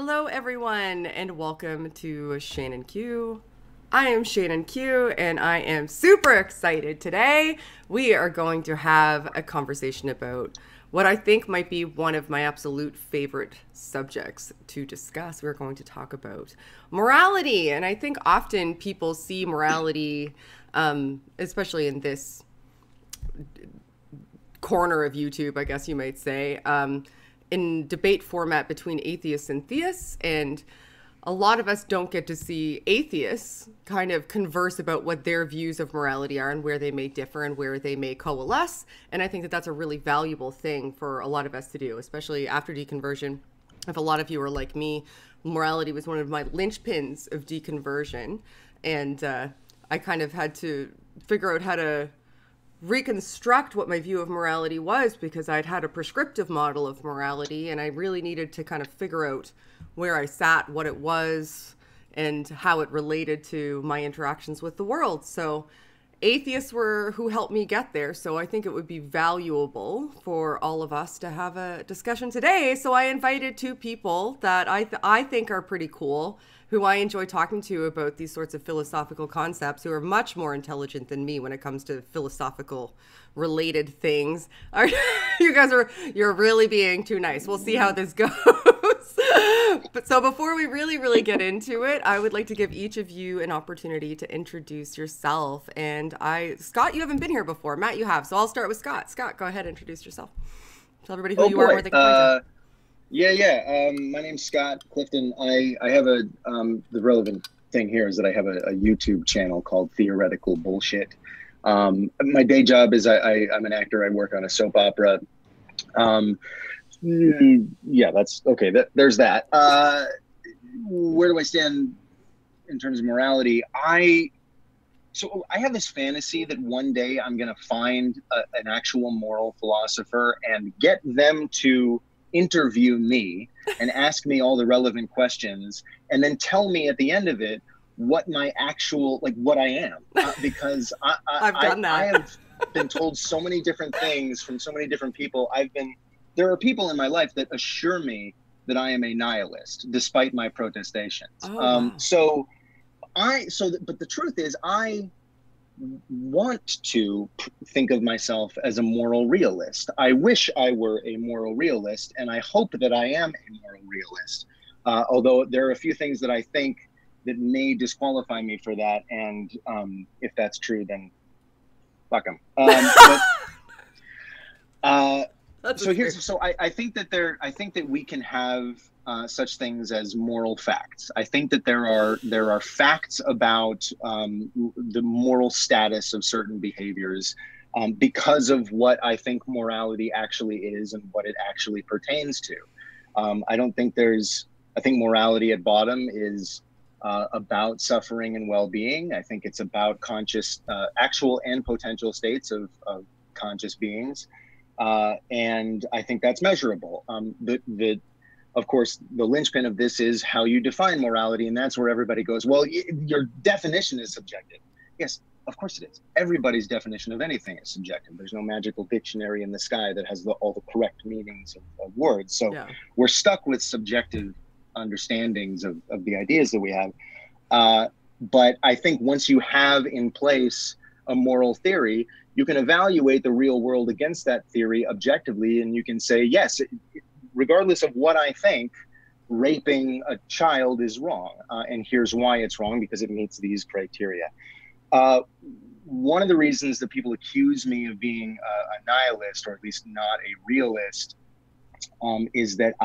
Hello, everyone, and welcome to Shannon Q. I am Shannon Q, and I am super excited today. We are going to have a conversation about what I think might be one of my absolute favorite subjects to discuss. We're going to talk about morality, and I think often people see morality, especially in this corner of YouTube, I guess you might say, in debate format between atheists and theists, and a lot of us don't get to see atheists kind of converse about what their views of morality are and where they may differ and where they may coalesce. And I think that that's a really valuable thing for a lot of us to do, especially after deconversion. If a lot of you are like me, morality was one of my linchpins of deconversion, and I kind of had to figure out how to reconstruct what my view of morality was, because I'd had a prescriptive model of morality and I really needed to kind of figure out where I sat, what it was, and how it related to my interactions with the world. So atheists were who helped me get there. So I think it would be valuable for all of us to have a discussion today. So I invited two people that I think are pretty cool, who I enjoy talking to about these sorts of philosophical concepts, who are much more intelligent than me when it comes to philosophical related things. You're really being too nice. We'll see how this goes. But so before we really get into it, I would like to give each of you an opportunity to introduce yourself. And Scott, you haven't been here before. Matt, you have. So I'll start with Scott. Scott, go ahead and introduce yourself. Tell everybody who you are and where they can find you. My name's Scott Clifton. I have the relevant thing here is that I have a YouTube channel called Theoretical Bullshit. My day job is I'm an actor. I work on a soap opera. That's okay. There's that. Where do I stand in terms of morality? I have this fantasy that one day I'm going to find an actual moral philosopher and get them to interview me and ask me all the relevant questions, and then tell me at the end of it what my actual, what I am, because I've done that. I have been told so many different things from so many different people. There are people in my life that assure me that I am a nihilist despite my protestations. Wow. But the truth is, I want to think of myself as a moral realist. I wish I were a moral realist, and I hope that I am a moral realist. Although there are a few things that I think that may disqualify me for that, and if that's true, then fuck them. I think that we can have such things as moral facts. I think that there are facts about the moral status of certain behaviors because of what I think morality actually is and what it actually pertains to. I think morality at bottom is about suffering and well-being. I think it's about conscious, actual and potential states of conscious beings. And I think that's measurable. Of course, the linchpin of this is how you define morality, and that's where everybody goes, well, your definition is subjective. Yes, of course it is. Everybody's definition of anything is subjective. There's no magical dictionary in the sky that has all the correct meanings of words. So We're stuck with subjective understandings of the ideas that we have. But I think once you have in place a moral theory, you can evaluate the real world against that theory objectively, and you can say, yes, regardless of what I think, raping a child is wrong. And here's why it's wrong, because it meets these criteria. One of the reasons that people accuse me of being a nihilist, or at least not a realist, is that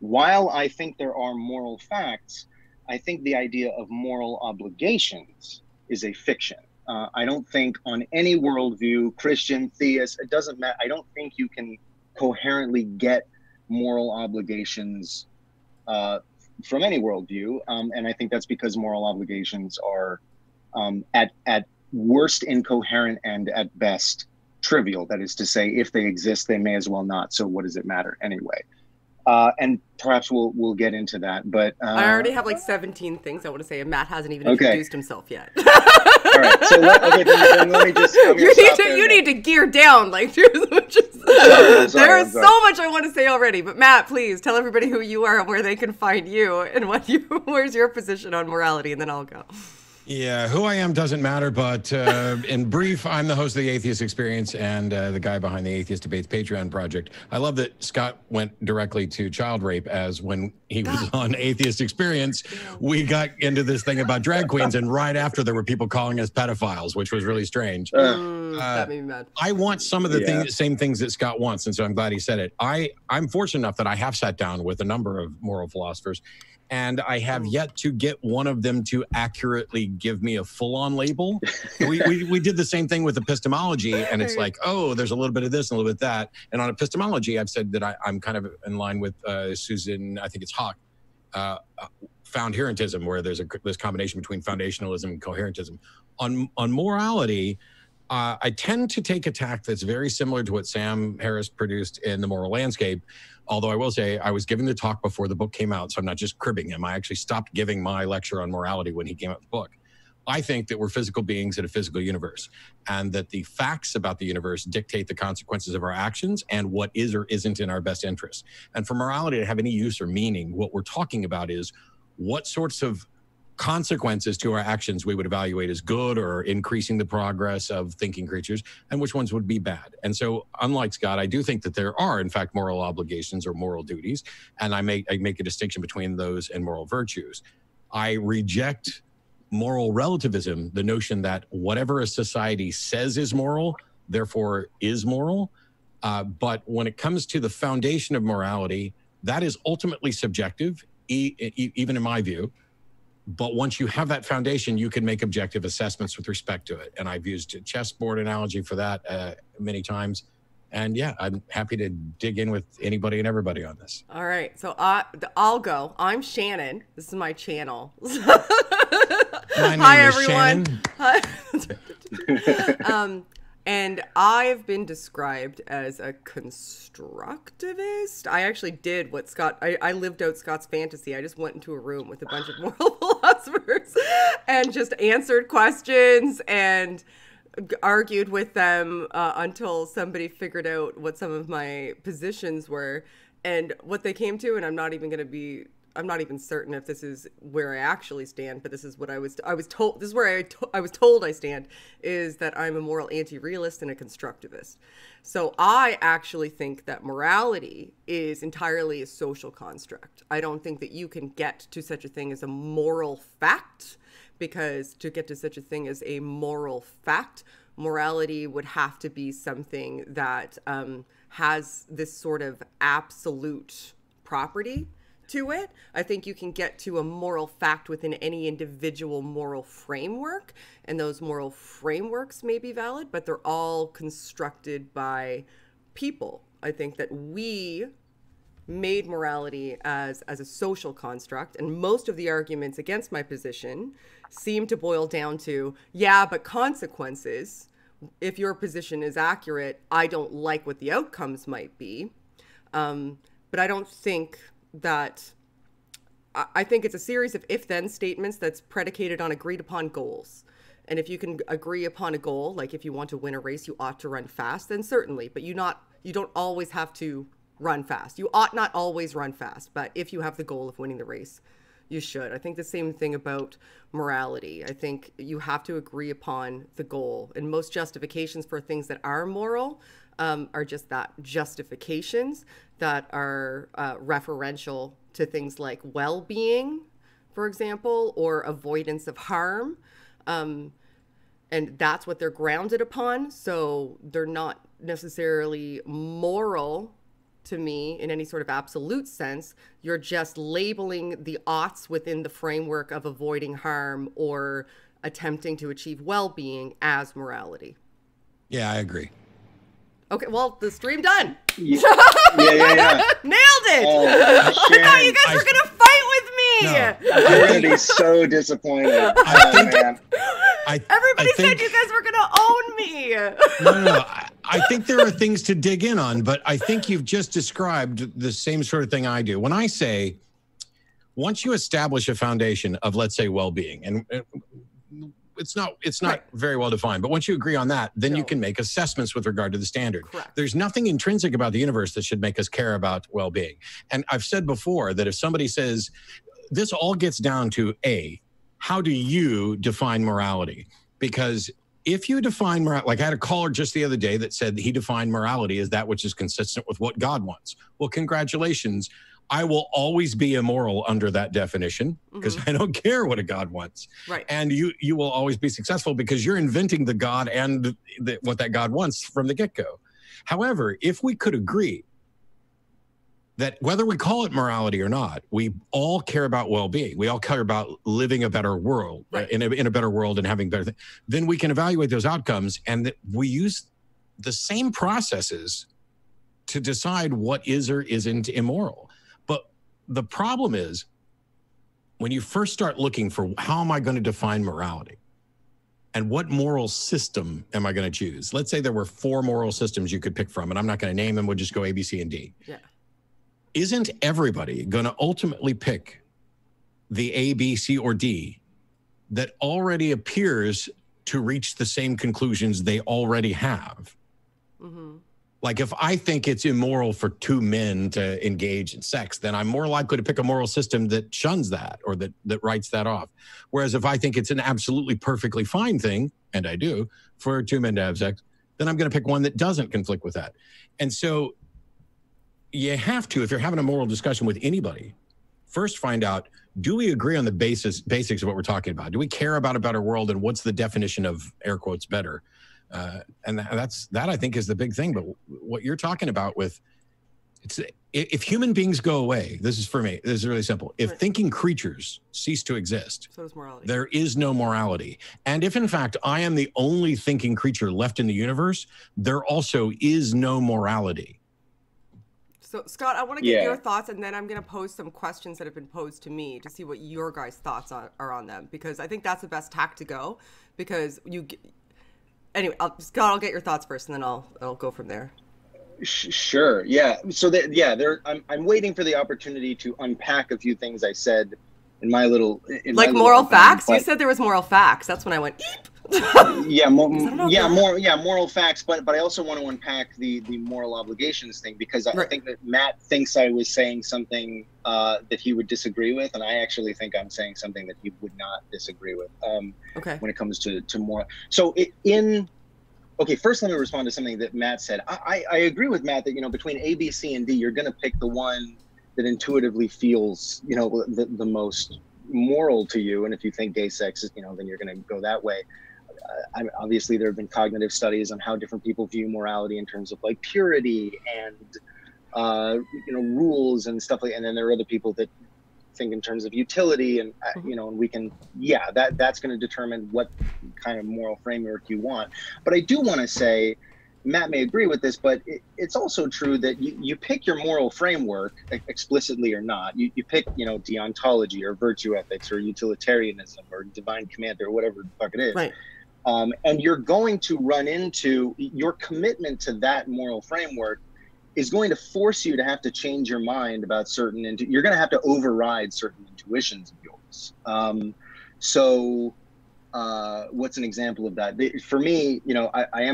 while I think there are moral facts, I think the idea of moral obligations is a fiction. I don't think on any worldview, Christian, theist, it doesn't matter. I don't think you can coherently get moral obligations from any worldview. And I think that's because moral obligations are at worst incoherent and at best trivial. That is to say, if they exist, they may as well not. So what does it matter anyway? And perhaps we'll get into that. But I already have like 17 things I want to say, and Matt hasn't even okay. introduced himself yet. All right. So then let me just. You need to gear down. Like there is so much I want to say already. But Matt, please tell everybody who you are and where they can find you and where's your position on morality, and then I'll go. Yeah, who I am doesn't matter, but in brief, I'm the host of the Atheist Experience and the guy behind the Atheist Debates Patreon project. I love that Scott went directly to child rape, as when he was on Atheist Experience, we got into this thing about drag queens, and right after there were people calling us pedophiles, which was really strange. That made me mad. I want some of the same things that Scott wants, and so I'm glad he said it. I'm fortunate enough that I have sat down with a number of moral philosophers, and I have yet to get one of them to accurately give me a full-on label. We did the same thing with epistemology, and it's like, oh, there's a little bit of this and a little bit of that. And on epistemology, I've said that I'm kind of in line with Susan, I think it's Hawk, foundherentism, where there's this combination between foundationalism and coherentism. On morality, I tend to take a tack that's very similar to what Sam Harris produced in The Moral Landscape. Although I will say I was giving the talk before the book came out, so I'm not just cribbing him. I actually stopped giving my lecture on morality when he came out with the book. I think that we're physical beings in a physical universe, and that the facts about the universe dictate the consequences of our actions and what is or isn't in our best interest. And for morality to have any use or meaning, what we're talking about is what sorts of consequences to our actions we would evaluate as good or increasing the progress of thinking creatures, and which ones would be bad. And so, unlike Scott, I do think that there are, in fact, moral obligations or moral duties, and I make a distinction between those and moral virtues. I reject moral relativism, the notion that whatever a society says is moral, therefore is moral. But when it comes to the foundation of morality, that is ultimately subjective, even in my view. But once you have that foundation, you can make objective assessments with respect to it. And I've used a chessboard analogy for that many times. And yeah, I'm happy to dig in with anybody and everybody on this. All right. So I'll go. I'm Shannon. This is my channel. Hi, everyone. Hi. And I've been described as a constructivist. I actually did what Scott, I lived out Scott's fantasy. I just went into a room with a bunch of moral philosophers and just answered questions and argued with them until somebody figured out what some of my positions were and what they came to. And I'm not even certain if this is where I actually stand, but this is what I was told. This is where I was told I stand, is that I'm a moral anti-realist and a constructivist. So I actually think that morality is entirely a social construct. I don't think that you can get to such a thing as a moral fact, because to get to such a thing as a moral fact, morality would have to be something that has this sort of absolute property to it. I think you can get to a moral fact within any individual moral framework, and those moral frameworks may be valid, but they're all constructed by people. I think that we made morality as a social construct, and most of the arguments against my position seem to boil down to, yeah, but consequences, if your position is accurate, I don't like what the outcomes might be. But I don't think that, I think it's a series of if-then statements that's predicated on agreed upon goals. And if you can agree upon a goal, like if you want to win a race, you ought to run fast, then certainly, but you don't always have to run fast. You ought not always run fast, but if you have the goal of winning the race, you should. I think the same thing about morality. I think you have to agree upon the goal, and most justifications for things that are moral are just that, justifications that are referential to things like well-being, for example, or avoidance of harm. And that's what they're grounded upon. So they're not necessarily moral to me in any sort of absolute sense. You're just labeling the oughts within the framework of avoiding harm or attempting to achieve well-being as morality. Yeah, I agree. Okay, well, the stream done. Yeah. Nailed it. I thought you guys were going to fight with me. No, I'm going to be so disappointed. Oh, man. Everybody said you guys were going to own me. No. I think there are things to dig in on, but I think you've just described the same sort of thing I do. When I say, once you establish a foundation of, let's say, well-being, and it's not right. Very well defined, but once you agree on that, then you can make assessments with regard to the standard. Correct. There's nothing intrinsic about the universe that should make us care about well-being. And I've said before that if somebody says, this all gets down to how do you define morality? Because if you define morality, like I had a caller just the other day that said he defined morality as that which is consistent with what God wants. Well, congratulations. I will always be immoral under that definition because I don't care what a God wants. Right. And you will always be successful because you're inventing the God and what that God wants from the get-go. However, if we could agree that whether we call it morality or not, we all care about well-being. We all care about living a better world, right. in a better world and having better things. Then we can evaluate those outcomes, and that we use the same processes to decide what is or isn't immoral. But the problem is when you first start looking for how am I going to define morality and what moral system am I going to choose? Let's say there were 4 moral systems you could pick from, and I'm not going to name them. We'll just go A, B, C, and D. Yeah. Isn't everybody going to ultimately pick the A, B, C, or D that already appears to reach the same conclusions they already have? Mm-hmm. Like if I think it's immoral for 2 men to engage in sex, then I'm more likely to pick a moral system that shuns that or that writes that off. Whereas if I think it's an absolutely perfectly fine thing, and I do, for 2 men to have sex, then I'm going to pick one that doesn't conflict with that. And so you have to, if you're having a moral discussion with anybody, first find out, do we agree on the basics of what we're talking about? Do we care about a better world, and what's the definition of air quotes better? And that I think is the big thing. But what you're talking about with, if human beings go away, this is for me, this is really simple. If thinking creatures cease to exist, so does morality. There is no morality. And if in fact I am the only thinking creature left in the universe, there also is no morality. So Scott, I want to get your thoughts, and then I'm going to pose some questions that have been posed to me to see what your guys' thoughts are on them, because I think that's the best tack to go. Because anyway, Scott, I'll get your thoughts first, and then I'll go from there. Sure. Yeah. So I'm waiting for the opportunity to unpack a few things I said in my little. Moral facts. You said there was moral facts. That's when I went. Moral facts. But I also want to unpack the moral obligations thing, because I think that Matt thinks I was saying something that he would disagree with, and I actually think I'm saying something that he would not disagree with. When it comes to moral. So first let me respond to something that Matt said. I agree with Matt that, between A, B, C, and D, you're going to pick the one that intuitively feels, the most moral to you. And if you think gay sex is, then you're going to go that way. Obviously, there have been cognitive studies on how different people view morality in terms of like purity and, rules and stuff like that. And then there are other people that think in terms of utility and, and we can, that's going to determine what kind of moral framework you want. But I do want to say, Matt may agree with this, but it's also true that you pick your moral framework explicitly or not. You pick, deontology or virtue ethics or utilitarianism or divine command or whatever the fuck it is. Right. And you're going to run into your commitment to that moral framework is going to force you to have to change your mind about you're going to have to override certain intuitions of yours. What's an example of that? For me, I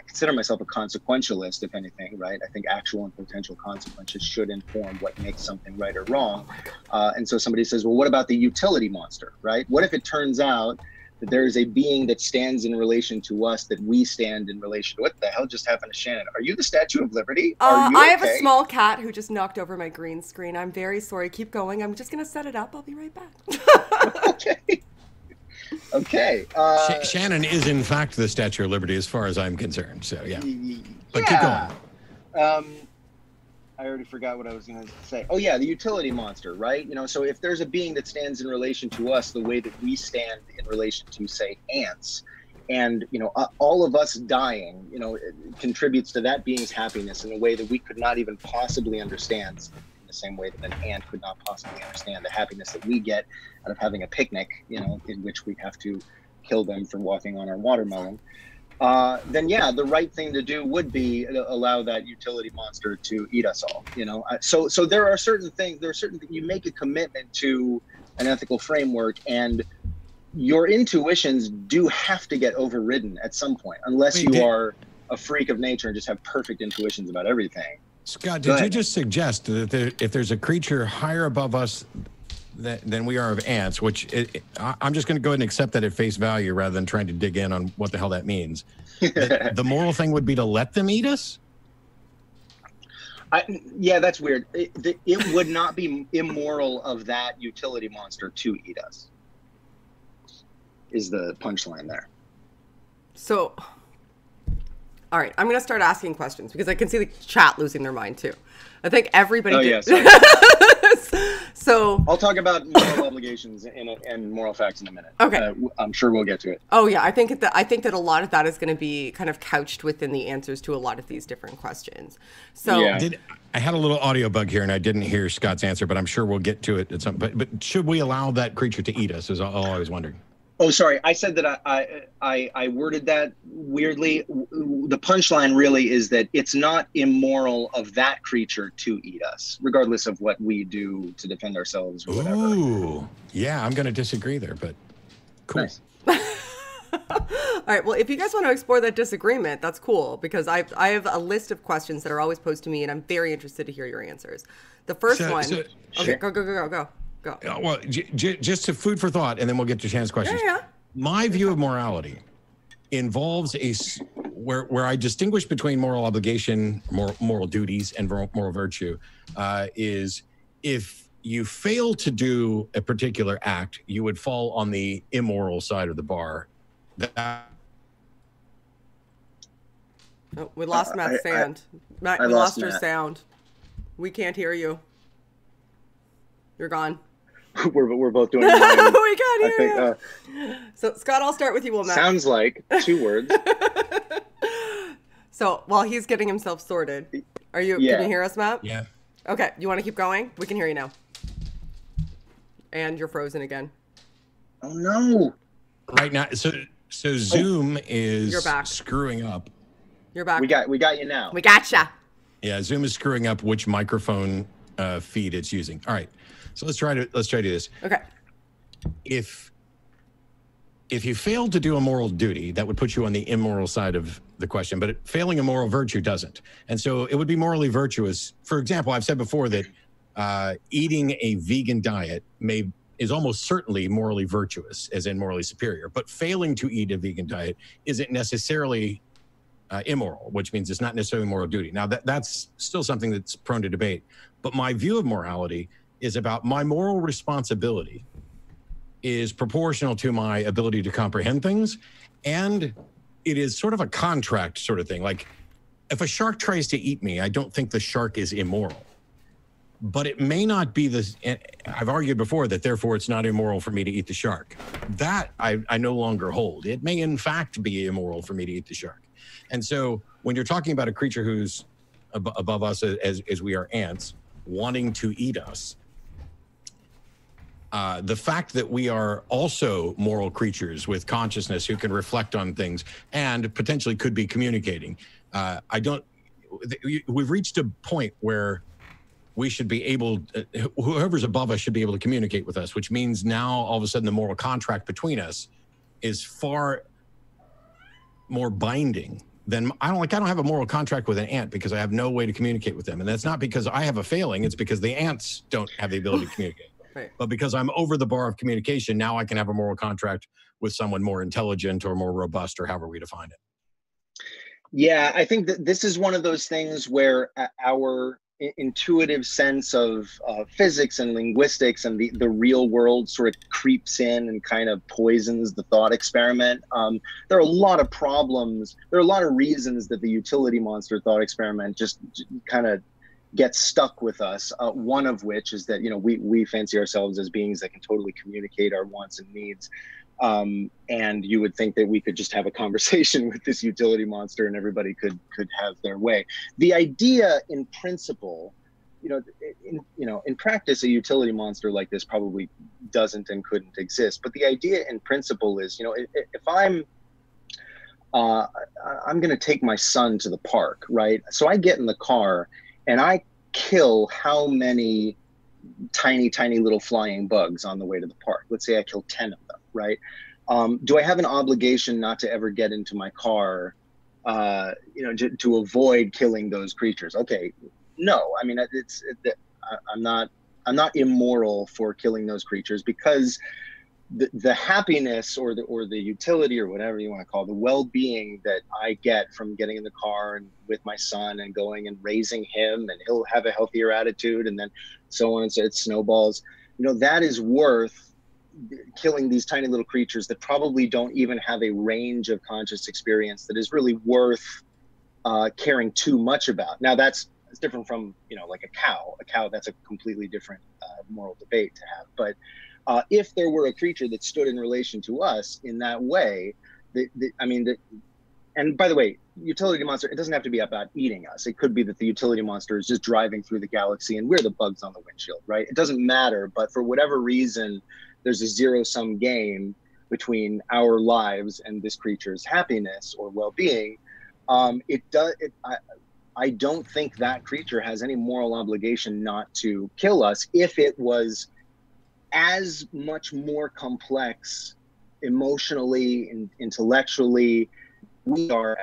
consider myself a consequentialist, if anything, right? I think actual and potential consequences should inform what makes something right or wrong. And so somebody says, well, what about the utility monster, right? What if it turns out that there is a being that stands in relation to us, that we stand in relation to? What the hell just happened to Shannon? Are you the Statue of Liberty? Are you I have a small cat who just knocked over my green screen. I'm very sorry. Keep going. I'm just going to set it up. I'll be right back. Okay. Shannon is in fact the Statue of Liberty as far as I'm concerned. So but keep going. I already forgot what I was going to say. Oh yeah, the utility monster, right? So if there's a being that stands in relation to us the way that we stand in relation to, say, ants, and all of us dying, contributes to that being's happiness in a way that we could not even possibly understand. The same way that an ant could not possibly understand the happiness that we get out of having a picnic, in which we have to kill them for walking on our watermelon, then yeah, the right thing to do would be allow that utility monster to eat us all. So there are certain things. You make a commitment to an ethical framework, and your intuitions do have to get overridden at some point, unless you are a freak of nature and just have perfect intuitions about everything. Scott, did you just suggest that if there's a creature higher above us than we are of ants, which I'm just going to go ahead and accept that at face value rather than trying to dig in on what the hell that means, the moral thing would be to let them eat us? Yeah, that's weird. It would not be immoral of that utility monster to eat us, is the punchline there. So, all right, I'm going to start asking questions because I can see the chat losing their mind too. I think everybody yeah, so I'll talk about moral obligations and moral facts in a minute. Okay. I'm sure we'll get to it. Oh yeah, I think that a lot of that is going to be kind of couched within the answers to a lot of these different questions. So yeah. I had a little audio bug here and I didn't hear Scott's answer, but I'm sure we'll get to it at some. But should we allow that creature to eat us? Is all I was wondering. Oh, sorry. I said that I worded that weirdly. The punchline really is that it's not immoral of that creature to eat us, regardless of what we do to defend ourselves or whatever. Ooh, yeah, I'm going to disagree there, but cool. Nice. All right. Well, if you guys want to explore that disagreement, that's cool because I have a list of questions that are always posed to me, and I'm very interested to hear your answers. The first one. Okay, go. Well, just to food for thought, and then we'll get to Shan's questions. Yeah. My view of morality involves where I distinguish between moral obligation, moral duties, and moral virtue. Is if you fail to do a particular act, you would fall on the immoral side of the bar. We lost Matt's sound. Matt, we lost your sound. We can't hear you. You're gone. We're both doing we can't hear you. So Scott, I'll start with you, Matt. Sounds like 2 words. So while he's getting himself sorted, can you hear us, Matt? Yeah. Okay, you want to keep going? We can hear you now. And you're frozen again. Oh no. Right now, so Zoom is screwing up. You're back. We got you now. We gotcha. Yeah, Zoom is screwing up which microphone feed it's using. All right. So let's try to do this. Okay. If you fail to do a moral duty, that would put you on the immoral side of the question, but failing a moral virtue doesn't. And so it would be morally virtuous. For example, I've said before that eating a vegan diet is almost certainly morally virtuous, as in morally superior, but failing to eat a vegan diet isn't necessarily immoral, which means it's not necessarily a moral duty. Now that's still something that's prone to debate, but my view of morality is about my moral responsibility is proportional to my ability to comprehend things. And it is sort of a contract sort of thing. Like if a shark tries to eat me, I don't think the shark is immoral, but it may not be I've argued before that therefore it's not immoral for me to eat the shark. That I no longer hold. It may in fact be immoral for me to eat the shark. And so when you're talking about a creature who's above us as we are ants wanting to eat us, the fact that we are also moral creatures with consciousness who can reflect on things and potentially could be communicating. We've reached a point where we should be able, whoever's above us should be able to communicate with us, which means now all of a sudden the moral contract between us is far more binding than I don't have a moral contract with an ant because I have no way to communicate with them. And that's not because I have a failing. It's because the ants don't have the ability to communicate. Right. But because I'm over the bar of communication, now I can have a moral contract with someone more intelligent or more robust or however we define it. Yeah, I think that this is one of those things where our intuitive sense of physics and linguistics and the real world sort of creeps in and kind of poisons the thought experiment. There are a lot of problems. There are a lot of reasons that the utility monster thought experiment just kind of gets stuck with us. One of which is that, we fancy ourselves as beings that can totally communicate our wants and needs. And you would think that we could just have a conversation with this utility monster and everybody could have their way. The idea in principle, in practice, a utility monster like this probably doesn't and couldn't exist. But the idea in principle is, you know, if I'm going to take my son to the park, right? So I get in the car and I kill how many tiny, tiny little flying bugs on the way to the park. Let's say I kill 10 of them, right? Do I have an obligation not to ever get into my car, you know, to avoid killing those creatures? Okay, no. I mean, I'm not immoral for killing those creatures, because the happiness or the utility, or whatever you want to call it, the well-being that I get from getting in the car and with my son and going and raising him, and he'll have a healthier attitude, and then so on and so it snowballs, you know, that is worth killing these tiny little creatures that probably don't even have a range of conscious experience that is really worth caring too much about. Now it's different from, you know, like a cow, that's a completely different moral debate to have. But if there were a creature that stood in relation to us in that way, and by the way, utility monster, it doesn't have to be about eating us. It could be that the utility monster is just driving through the galaxy and we're the bugs on the windshield, right? It doesn't matter, but for whatever reason, there's a zero-sum game between our lives and this creature's happiness or well-being. I don't think that creature has any moral obligation not to kill us if it was as much more complex emotionally and intellectually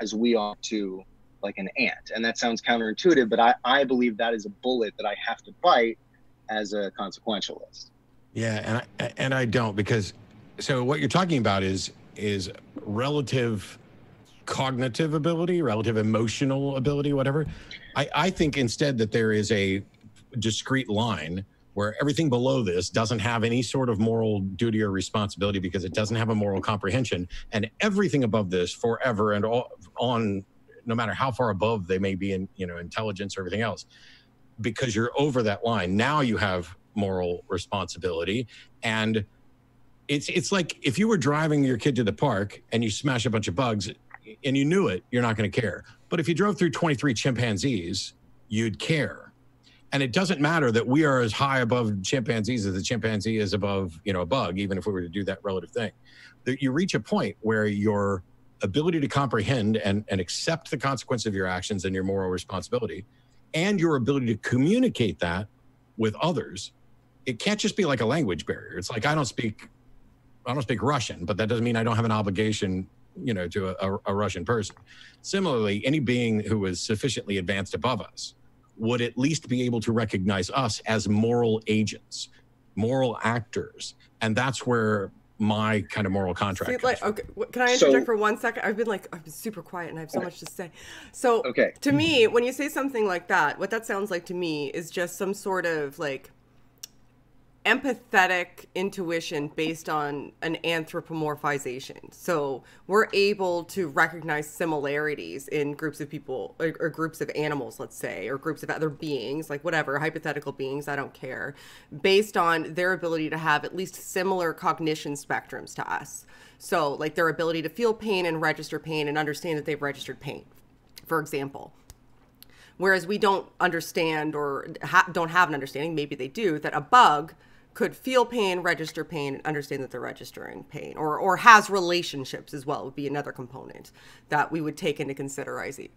as we are to like an ant. And that sounds counterintuitive, but I believe that is a bullet that I have to bite as a consequentialist. Yeah, and I don't, because so what you're talking about is relative cognitive ability, relative emotional ability, whatever. I think instead that there is a discrete line where everything below this doesn't have any sort of moral duty or responsibility because it doesn't have a moral comprehension, and everything above this forever and on, no matter how far above they may be in, you know, intelligence or everything else, because you're over that line, now you have moral responsibility. And it's like if you were driving your kid to the park and you smash a bunch of bugs and you knew it, you're not going to care. But if you drove through 23 chimpanzees, you'd care. And it doesn't matter that we are as high above chimpanzees as the chimpanzee is above, you know, a bug, even if we were to do that relative thing. That you reach a point where your ability to comprehend and accept the consequence of your actions and your moral responsibility, and your ability to communicate that with others, it can't just be like a language barrier. It's like I don't speak Russian, but that doesn't mean I don't have an obligation, you know, to a Russian person. Similarly, any being who is sufficiently advanced above us would at least be able to recognize us as moral agents, moral actors. And that's where my kind of moral contract comes from. Okay, can I interject for 1 second? I've been super quiet and I have so much to say. So to me, when you say something like that, what that sounds like to me is just some sort of like empathetic intuition based on an anthropomorphization. So we're able to recognize similarities in groups of people or groups of animals, let's say, or groups of other beings, like whatever, hypothetical beings, I don't care, based on their ability to have at least similar cognition spectrums to us. So like their ability to feel pain and register pain and understand that they've registered pain, for example. Whereas we don't understand or don't have an understanding, maybe they do, that a bug could feel pain, register pain, and understand that they're registering pain, or has relationships as well, would be another component that we would take into consideration.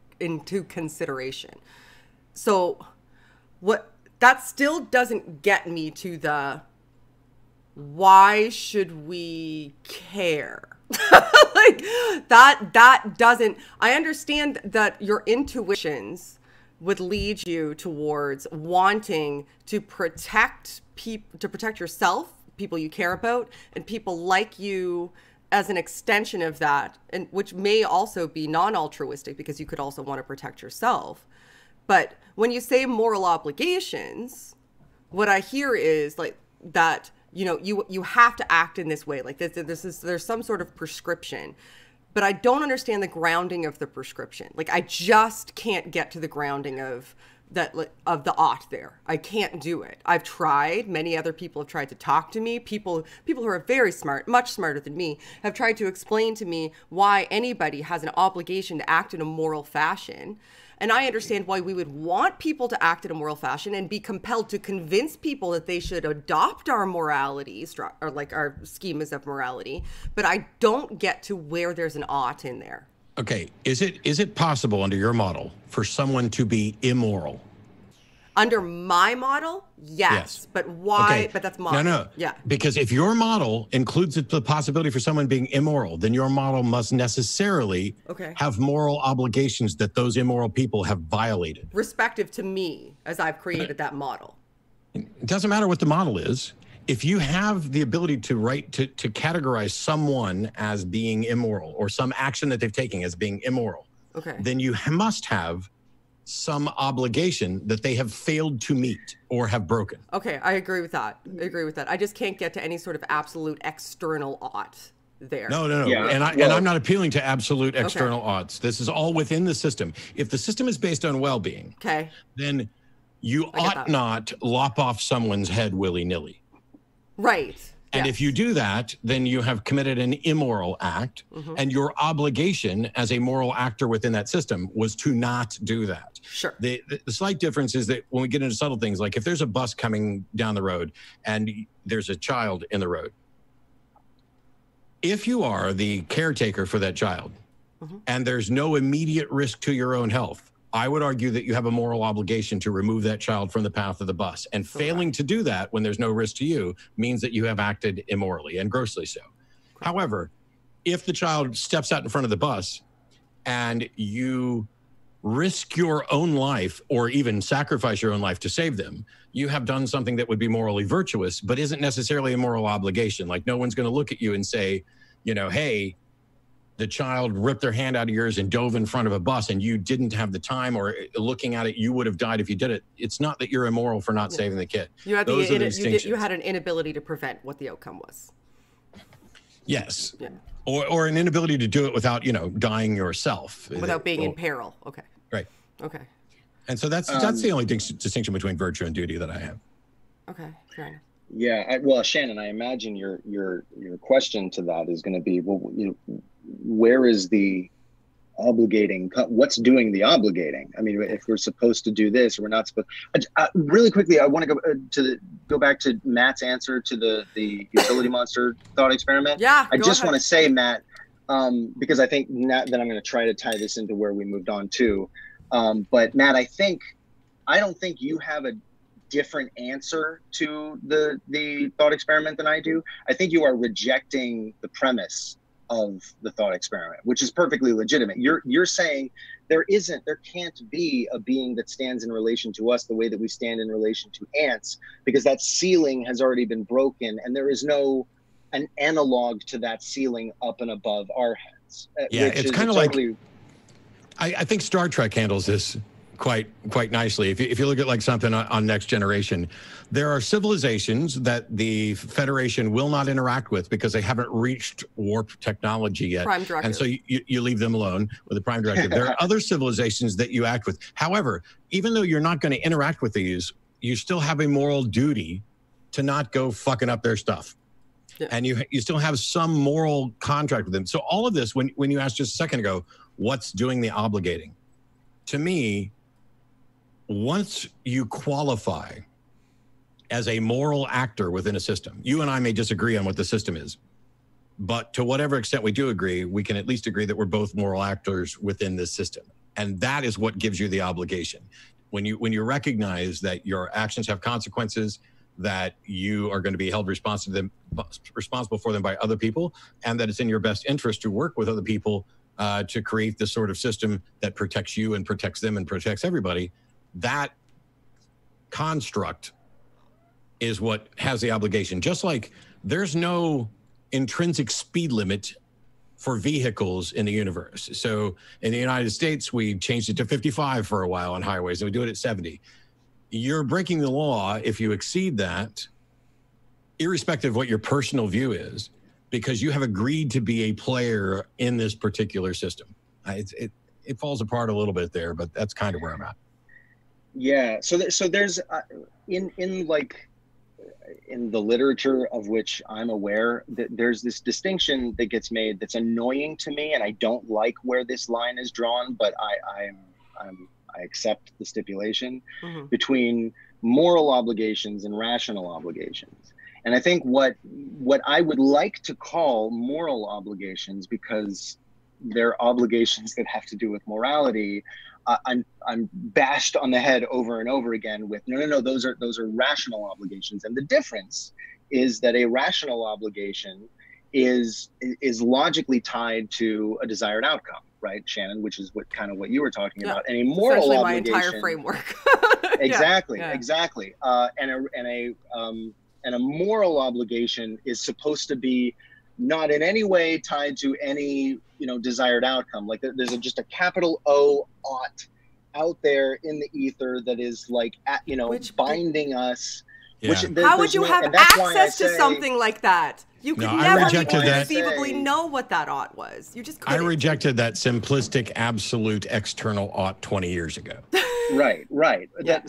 So what that still doesn't get me to the why should we care? Like that doesn't, I understand that your intuitions would lead you towards wanting to protect yourself, people you care about, and people like you as an extension of that, and which may also be non-altruistic because you could also want to protect yourself. But when you say moral obligations, what I hear is like that, you know, you have to act in this way. Like there's some sort of prescription. But I don't understand the grounding of the prescription. Like, I just can't get to the grounding of of the ought there. I can't do it. I've tried. Many other people have tried to talk to me. People who are very smart, much smarter than me, have tried to explain to me why anybody has an obligation to act in a moral fashion. And I understand why we would want people to act in a moral fashion and be compelled to convince people that they should adopt our morality, or like our schemas of morality. But I don't get to where there's an ought in there. Okay, is it possible under your model for someone to be immoral? Under my model, yes. But why? Okay. But that's mine. No. Yeah. Because if your model includes the possibility for someone being immoral, then your model must necessarily have moral obligations that those immoral people have violated. Respective to me, as I've created that model. It doesn't matter what the model is. If you have the ability to categorize someone as being immoral or some action that they've taken as being immoral, then you must have some obligation that they have failed to meet or have broken. Okay, I agree with that. I just can't get to any sort of absolute external ought there. No. Yeah. And I'm not appealing to absolute external oughts. This is all within the system. If the system is based on well-being, then you ought not lop off someone's head willy-nilly. Right. And if you do that, then you have committed an immoral act, and your obligation as a moral actor within that system was to not do that. Sure. The slight difference is that when we get into subtle things, like if there's a bus coming down the road and there's a child in the road, if you are the caretaker for that child and there's no immediate risk to your own health, I would argue that you have a moral obligation to remove that child from the path of the bus. And failing to do that when there's no risk to you means that you have acted immorally and grossly so. However, if the child steps out in front of the bus and you risk your own life or even sacrifice your own life to save them, you have done something that would be morally virtuous, but isn't necessarily a moral obligation. Like no one's going to look at you and say, hey, the child ripped their hand out of yours and dove in front of a bus and you didn't have the time, or looking at it, you would have died if you did it. It's not that you're immoral for not saving the kid. You had you had an inability to prevent what the outcome was. Yes. Yeah. Or an inability to do it without, dying yourself. Without being in peril. Okay. Right. Okay. And so that's the only distinction between virtue and duty that I have. Okay. Shannon. Yeah. Well, Shannon, I imagine your question to that is going to be, well, where is the obligating? What's doing the obligating? I mean, if we're supposed to do this, or we're not supposed. Really quickly, I want to go back to Matt's answer to the utility monster thought experiment. Yeah. I just want to say, Matt, because I think that I'm going to try to tie this into where we moved on to. But Matt, I don't think you have a different answer to the thought experiment than I do. I think you are rejecting the premise of the thought experiment, which is perfectly legitimate. You're saying there can't be a being that stands in relation to us the way that we stand in relation to ants, because that ceiling has already been broken and there is an analog to that ceiling up and above our heads. Yeah, it's kind of like, I think Star Trek handles this quite nicely. If you look at like something on Next Generation, there are civilizations that the Federation will not interact with because they haven't reached warp technology yet. Prime Directive. And so you leave them alone with the Prime Directive. There are other civilizations that you act with. However, even though you're not going to interact with these, you still have a moral duty to not go fucking up their stuff. Yeah. And you still have some moral contract with them. So all of this, when you asked just a second ago, what's doing the obligating? To me, once you qualify as a moral actor within a system, you and I may disagree on what the system is, but to whatever extent we do agree, we can at least agree that we're both moral actors within this system. And that is what gives you the obligation. When you recognize that your actions have consequences, that you are going to be held responsible for them by other people, and that it's in your best interest to work with other people to create this sort of system that protects you and protects them and protects everybody. That construct is what has the obligation. Just like there's no intrinsic speed limit for vehicles in the universe. So in the United States, we changed it to 55 for a while on highways, and we do it at 70. You're breaking the law if you exceed that, irrespective of what your personal view is, because you have agreed to be a player in this particular system. It falls apart a little bit there, but that's kind of where I'm at. Yeah. So there's in like in the literature of which I'm aware, that there's this distinction that gets made that's annoying to me, and I don't like where this line is drawn, but I accept the stipulation between moral obligations and rational obligations. And I think what I would like to call moral obligations, because they're obligations that have to do with morality, I'm bashed on the head over and over again with no, those are rational obligations. And the difference is that a rational obligation is logically tied to a desired outcome, right, Shannon? Which is what you were talking about. And a moral obligation, my entire framework. Exactly. And a moral obligation is supposed to be not in any way tied to any desired outcome. Like there's just a capital O ought out there in the ether that is like binding us. Yeah. How would you have access to something like that? You could never conceivably know what that ought was. You just couldn't. I rejected that simplistic, absolute external ought 20 years ago. Right. Yeah.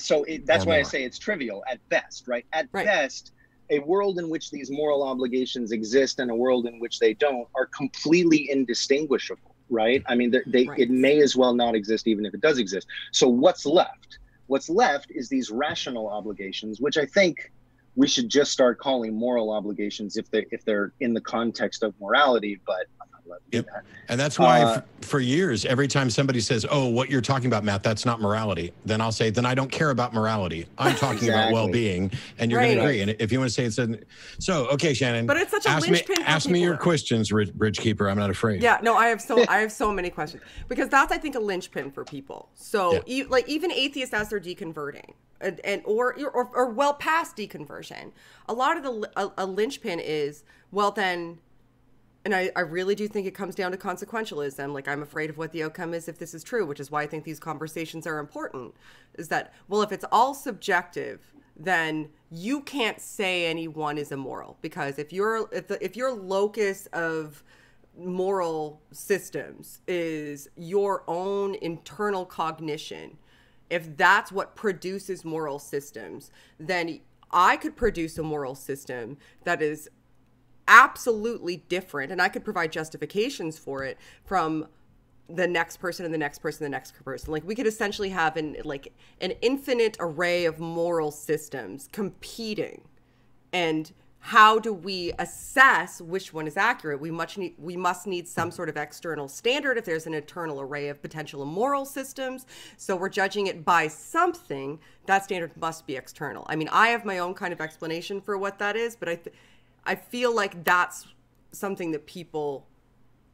That's why I say it's trivial at best, right? At best, a world in which these moral obligations exist and a world in which they don't are completely indistinguishable, right? I mean, it may as well not exist even if it does exist. So what's left? What's left is these rational obligations, which I think we should just start calling moral obligations if they're in the context of morality, but I'm not allowed to do that. And that's why for years, every time somebody says, oh, what you're talking about, Matt, that's not morality, then I'll say, then I don't care about morality. I'm talking about well-being, and you're going to agree. And if you want to say so, okay, Shannon. But it's such a linchpin. Ask me your questions, Bridgekeeper. I'm not afraid. Yeah, no, I have so many questions, because that's, I think, a linchpin for people. So even atheists as they're deconverting, or well past deconversion, a lot of a linchpin is, well then, and I really do think it comes down to consequentialism. Like, I'm afraid of what the outcome is if this is true, which is why I think these conversations are important, is that, well, if it's all subjective, then you can't say anyone is immoral, because if your locus of moral systems is your own internal cognition, if that's what produces moral systems, then I could produce a moral system that is absolutely different, and I could provide justifications for it from the next person and the next person, the next person. Like, we could essentially have an infinite array of moral systems competing. And how do we assess which one is accurate? We must need some sort of external standard if there's an eternal array of potential immoral systems. So we're judging it by something. That standard must be external. I mean, I have my own kind of explanation for what that is, but I feel like that's something that people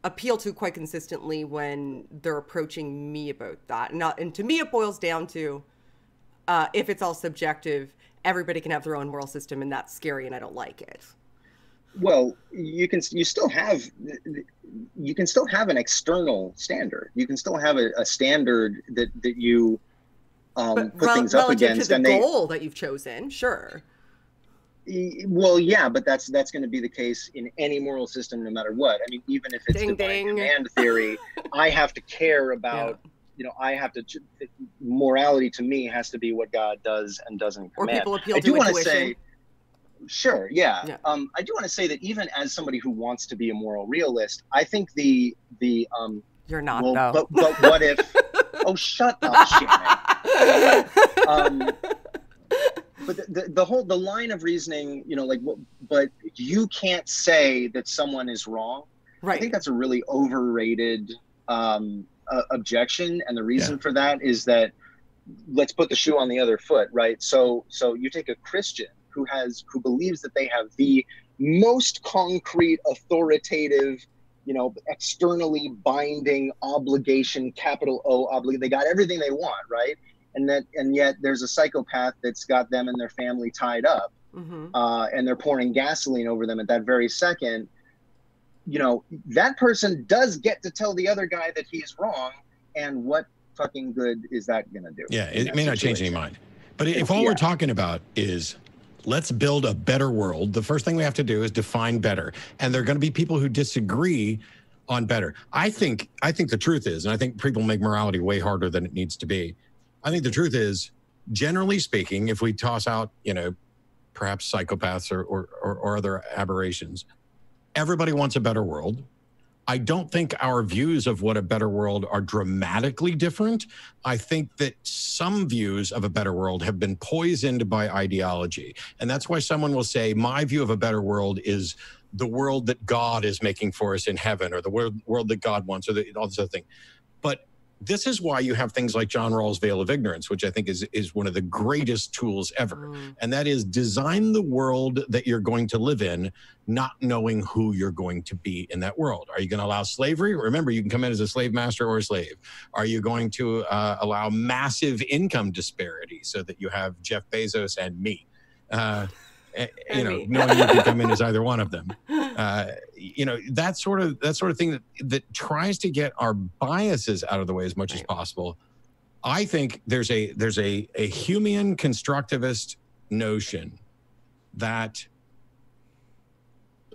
appeal to quite consistently when they're approaching me about that. And to me, it boils down to, if it's all subjective, everybody can have their own moral system, and that's scary, and I don't like it. Well, you can still have an external standard. You can still have a standard that you put things up against, to the goal that you've chosen. Sure. Well, yeah, but that's going to be the case in any moral system, no matter what. I mean, even if it's divine command theory, I have to care about. I have to. Morality to me has to be what God does and doesn't command. Or people appeal to intuition. Say, sure, yeah. I do want to say that even as somebody who wants to be a moral realist, I think the you're not, though. But what if? Oh, shut up, Shannon. But the line of reasoning, but you can't say that someone is wrong. Right. I think that's a really overrated objection, and the reason for that is that, let's put the shoe on the other foot, right? So you take a Christian who believes that they have the most concrete, authoritative, externally binding obligation, capital O obligation. They got everything they want, right? And yet there's a psychopath that's got them and their family tied up, and they're pouring gasoline over them at that very second. That person does get to tell the other guy that he's wrong, and what fucking good is that going to do? Yeah, it may not change any mind. But if all we're talking about is let's build a better world, the first thing we have to do is define better. And there are going to be people who disagree on better. I think the truth is, and I think people make morality way harder than it needs to be, I think the truth is generally speaking, if we toss out, perhaps psychopaths or other aberrations, everybody wants a better world. I don't think our views of what a better world are dramatically different. I think that some views of a better world have been poisoned by ideology. And that's why someone will say, my view of a better world is the world that God is making for us in heaven, or the world that God wants, or all this other thing. But this is why you have things like John Rawls' Veil of Ignorance, which I think is one of the greatest tools ever. And that is, design the world that you're going to live in, not knowing who you're going to be in that world. Are you going to allow slavery? Remember, you can come in as a slave master or a slave. Are you going to allow massive income disparity so that you have Jeff Bezos and me? Knowing you can come in as either one of them. That sort of thing that tries to get our biases out of the way as much as possible. I think there's a Humean constructivist notion that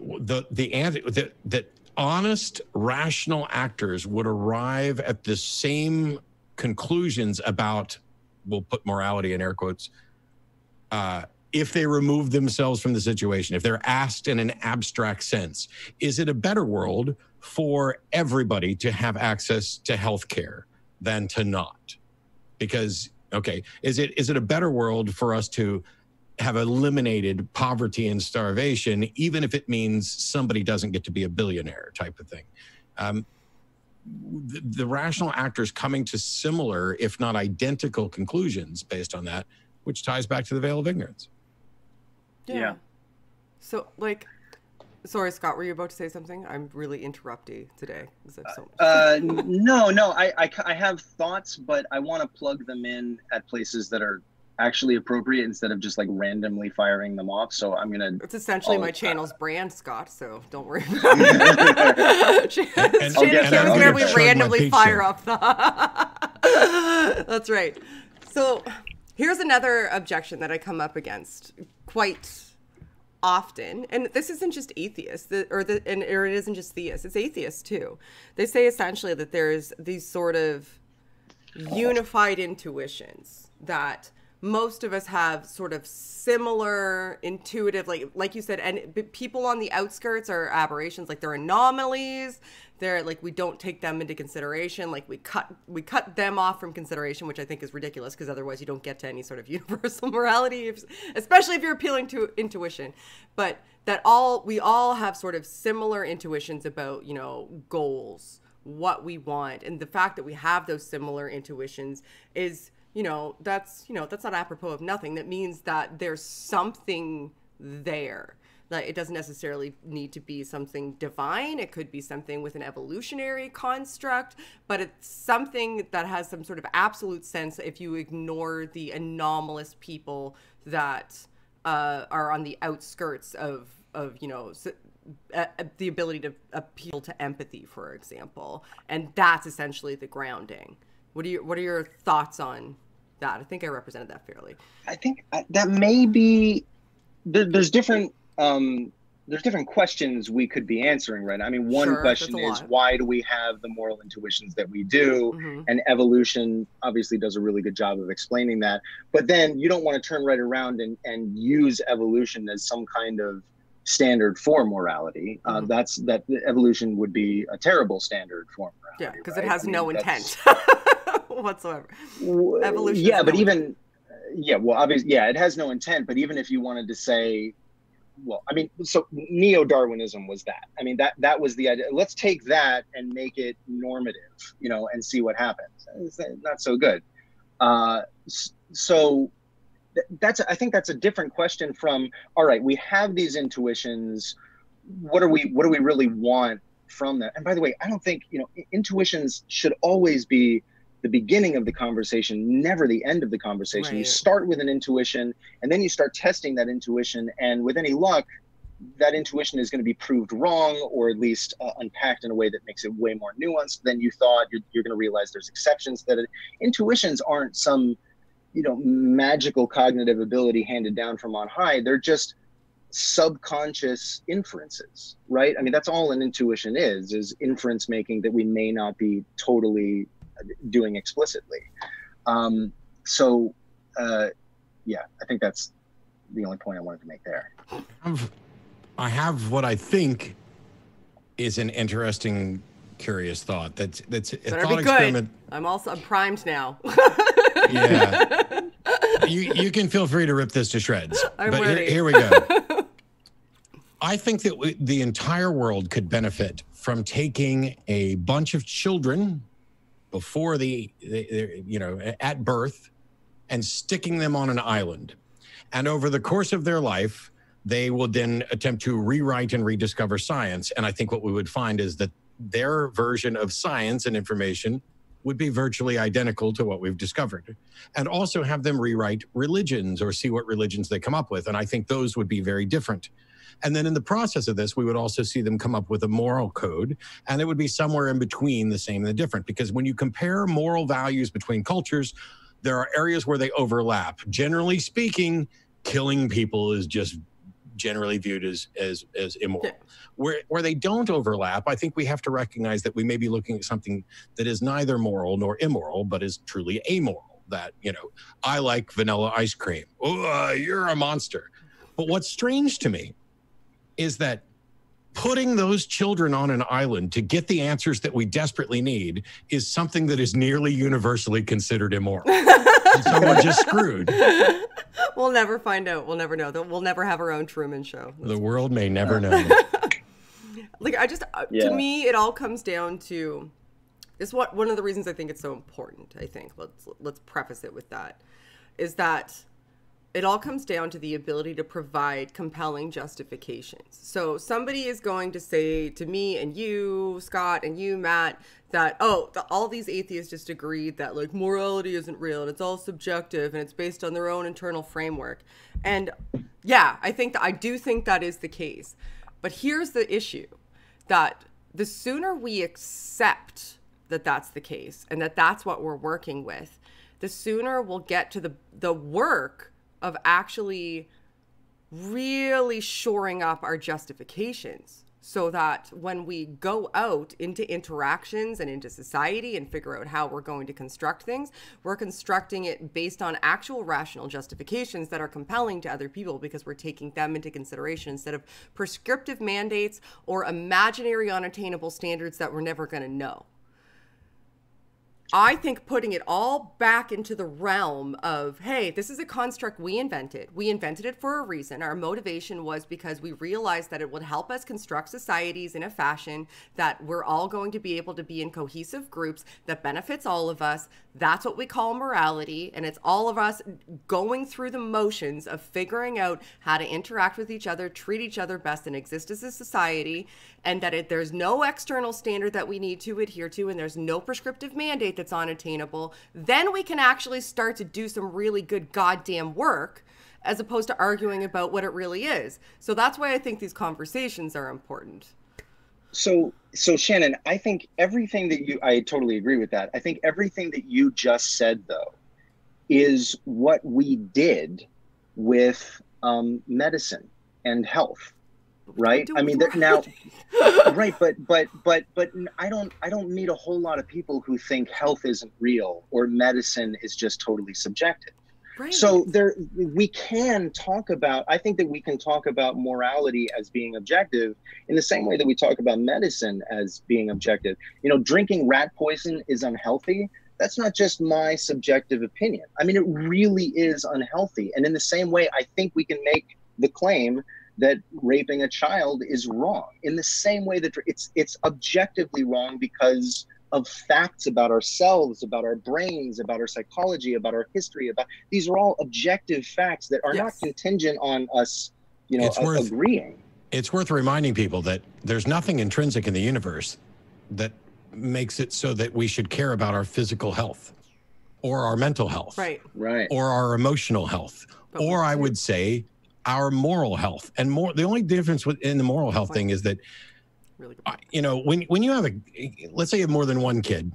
that honest, rational actors would arrive at the same conclusions about, we'll put morality in air quotes, if they remove themselves from the situation, if they're asked in an abstract sense, is it a better world for everybody to have access to health care than to not? Because, okay, is it a better world for us to have eliminated poverty and starvation, even if it means somebody doesn't get to be a billionaire type of thing? The rational actors coming to similar, if not identical, conclusions based on that, which ties back to the Veil of Ignorance. Yeah. So, sorry, Scott, were you about to say something? I'm really interrupty today. So much. No. I have thoughts, but I want to plug them in at places that are actually appropriate instead of just randomly firing them off. So I'm gonna. It's essentially my channel's brand, Scott. So don't worry about it. Shannon's where we randomly fire off the. That's right. So. Here's another objection that I come up against quite often, and this isn't just atheists, or it isn't just theists, it's atheists too. They say essentially that there's these sort of unified intuitions that most of us have sort of similar intuitive, like you said, and people on the outskirts are aberrations, they're anomalies. They're we don't take them into consideration. We cut them off from consideration, which I think is ridiculous, because otherwise you don't get to any sort of universal morality, especially if you're appealing to intuition. But that we all have sort of similar intuitions about, goals, what we want. And the fact that we have those similar intuitions is, that's not apropos of nothing. That means that there's something there. It doesn't necessarily need to be something divine. It could be something with an evolutionary construct, but it's something that has some sort of absolute sense if you ignore the anomalous people that are on the outskirts of the ability to appeal to empathy, for example. And that's essentially the grounding. What are your thoughts on that? I think I represented that fairly. I think that may be there's different questions we could be answering, right? I mean, one question is, why do we have the moral intuitions that we do? Mm-hmm. And evolution obviously does a really good job of explaining that. But then you don't want to turn right around and use evolution as some kind of standard for morality. Mm-hmm. That evolution would be a terrible standard for morality. Yeah, because it has no intent whatsoever. Evolution. Yeah, but even, obviously, it has no intent. But even if you wanted to say, well, I mean, so neo-Darwinism was that. I mean, that was the idea. Let's take that and make it normative, and see what happens. It's not so good. So I think that's a different question from, all right, we have these intuitions. What do we really want from that? And by the way, I don't think, intuitions should always be the beginning of the conversation, never the end of the conversation. Right. You start with an intuition, and then you start testing that intuition. And with any luck, that intuition is going to be proved wrong, or at least unpacked in a way that makes it way more nuanced than you thought. You're going to realize there's exceptions. Intuitions aren't some, magical cognitive ability handed down from on high. They're just subconscious inferences, right? I mean, that's all an intuition is inference making that we may not be totally doing explicitly. So yeah, I think that's the only point I wanted to make there. I have what I think is an interesting, curious thought. That's a Better thought be experiment. good. I'm primed now. Yeah. You can feel free to rip this to shreds. I'm but ready. Here we go. I think that the entire world could benefit from taking a bunch of children before at birth and sticking them on an island. And over the course of their life, they will then attempt to rewrite and rediscover science. And I think what we would find is that their version of science and information would be virtually identical to what we've discovered. And also have them rewrite religions or see what religions they come up with. And I think those would be very different. And then in the process of this, we would also see them come up with a moral code, and it would be somewhere in between the same and the different. Because when you compare moral values between cultures, there are areas where they overlap. Generally speaking, killing people is just generally viewed as immoral. Yeah. Where they don't overlap, I think we have to recognize that we may be looking at something that is neither moral nor immoral, but is truly amoral. That, I like vanilla ice cream. Oh, you're a monster. But what's strange to me is that putting those children on an island to get the answers that we desperately need is something that is nearly universally considered immoral. And so we're just screwed. We'll never find out. We'll never know. We'll never have our own Truman Show. The world may never know. To me, it all comes down to one of the reasons I think it's so important. I think let's preface it with that, is that it all comes down to the ability to provide compelling justifications. So somebody is going to say to me and you, Scott, and you, Matt, that, all these atheists just agreed that morality isn't real and it's all subjective and it's based on their own internal framework. And yeah, I do think that is the case. But here's the issue, that the sooner we accept that that's the case and that that's what we're working with, the sooner we'll get to the work of actually really shoring up our justifications, so that when we go out into interactions and into society and figure out how we're going to construct things, we're constructing it based on actual rational justifications that are compelling to other people, because we're taking them into consideration instead of prescriptive mandates or imaginary unattainable standards that we're never going to know. I think putting it all back into the realm of, hey, this is a construct we invented. We invented it for a reason. Our motivation was because we realized that it would help us construct societies in a fashion that we're all going to be able to be in cohesive groups that benefits all of us. That's what we call morality. And it's all of us going through the motions of figuring out how to interact with each other, treat each other best, and exist as a society. And that there's no external standard that we need to adhere to, and there's no prescriptive mandate that's unattainable. Then we can actually start to do some really good goddamn work, as opposed to arguing about what it really is. So that's why I think these conversations are important. So Shannon, I think everything that I totally agree with that. I think everything that you just said, though, is what we did with medicine and health. Right. I mean, now, right. But I don't meet a whole lot of people who think health isn't real or medicine is just totally subjective. Right. So we can talk about, I think that we can talk about morality as being objective in the same way that we talk about medicine as being objective. Drinking rat poison is unhealthy. That's not just my subjective opinion. I mean, it really is unhealthy. And in the same way, I think we can make the claim that raping a child is wrong, in the same way that it's objectively wrong because of facts about ourselves, about our brains, about our psychology, about our history. These are all objective facts that are not contingent on us, agreeing. It's worth reminding people that there's nothing intrinsic in the universe that makes it so that we should care about our physical health or our mental health, right, or our emotional health, or I would say our moral health. And the only difference in the moral health thing is that, when you have let's say you have more than one kid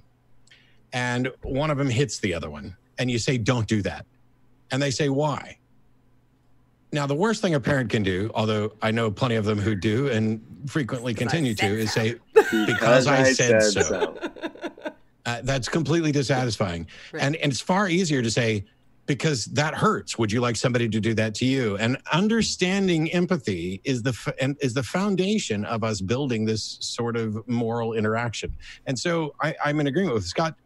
and one of them hits the other one and you say, don't do that. And they say, why? Now, the worst thing a parent can do, although I know plenty of them who do and frequently continue to, is say, because I said so. That's completely dissatisfying. Right. And it's far easier to say, because that hurts. Would you like somebody to do that to you? And understanding empathy is the foundation of us building this sort of moral interaction. And so I'm in agreement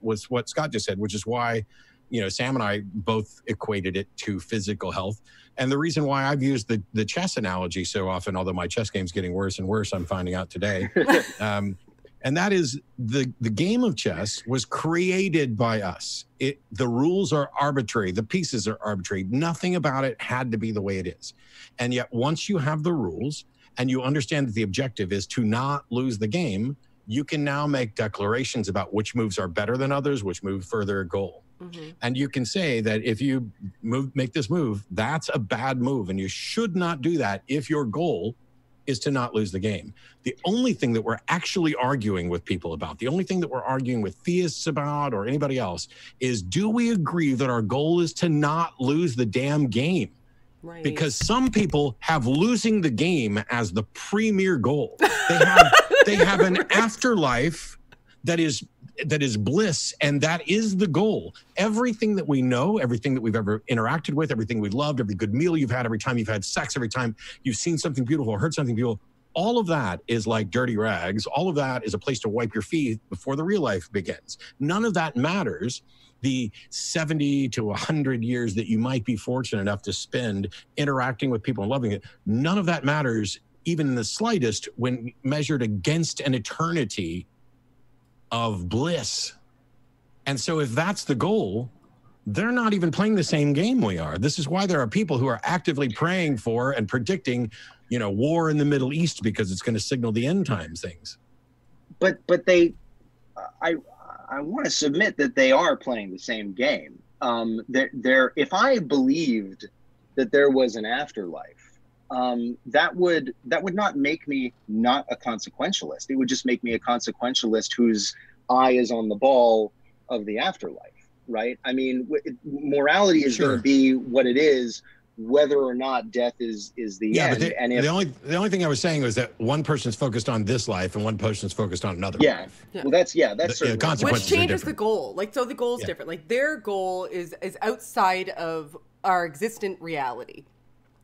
with what Scott just said, which is why, you know, Sam and I both equated it to physical health. And the reason why I've used the chess analogy so often, although my chess game's getting worse and worse, I'm finding out today. And that is the game of chess was created by us. The rules are arbitrary. The pieces are arbitrary. Nothing about it had to be the way it is. And yet once you have the rules and you understand that the objective is to not lose the game, you can now make declarations about which moves are better than others, which move further a goal. Mm-hmm. And you can say that if you make this move, that's a bad move. And you should not do that if your goal is to not lose the game. The only thing that we're actually arguing with people about, the only thing that we're arguing with theists about or anybody else is, do we agree that our goal is to not lose the damn game? Right. Because some people have losing the game as the premier goal. They have an afterlife that is bliss, and that is the goal. Everything that we know, everything that we've ever interacted with, everything we loved, every good meal you've had, every time you've had sex, every time you've seen something beautiful, heard something beautiful, all of that is like dirty rags. All of that is a place to wipe your feet before the real life begins. None of that matters. The 70 to 100 years that you might be fortunate enough to spend interacting with people and loving it, none of that matters even in the slightest when measured against an eternity of bliss. And so if that's the goal, they're not even playing the same game we are. This is why there are people who are actively praying for and predicting, you know, war in the Middle East because it's going to signal the end times things. But I want to submit that they are playing the same game. If I believed that there was an afterlife, that would not make me not a consequentialist. It would just make me a consequentialist whose eye is on the ball of the afterlife, right? I mean, morality is going to be what it is, whether or not death is the end. But and the only thing I was saying was that one person's focused on this life and one person's focused on another life. Yeah. Well, that's certainly which changes the goal. Like, so the goal is different. Like, their goal is outside of our existent reality.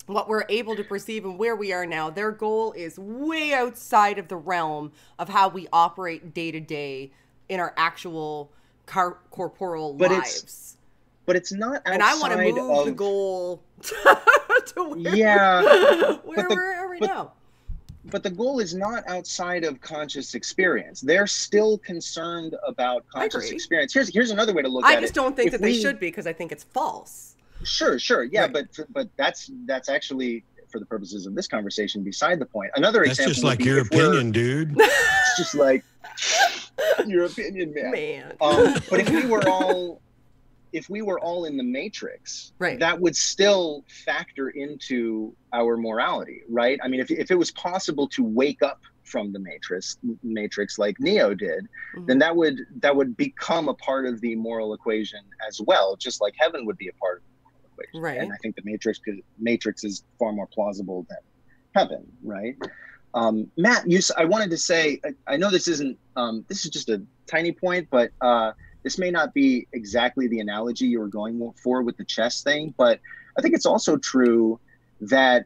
What we're able to perceive and where we are now, their goal is way outside of the realm of how we operate day to day in our actual corporeal lives. But it's not outside. And I want to move the goal to where we're right now. But the goal is not outside of conscious experience. They're still concerned about conscious experience. Here's another way to look at it. I just don't think that they should be, because I think it's false. Sure. Yeah, right. but that's actually, for the purposes of this conversation, beside the point. Another example. That's just like your opinion, dude. It's just like your opinion, man. But if we were all in the Matrix, right, that would still factor into our morality, right? I mean, if it was possible to wake up from the Matrix like Neo did, mm-hmm. then that would become a part of the moral equation as well, just like heaven would be a part of the moral equation. Right. And I think the Matrix is far more plausible than heaven, right? Matt, I wanted to say, I know this isn't, this is just a tiny point, but this may not be exactly the analogy you were going for with the chess thing, but I think it's also true that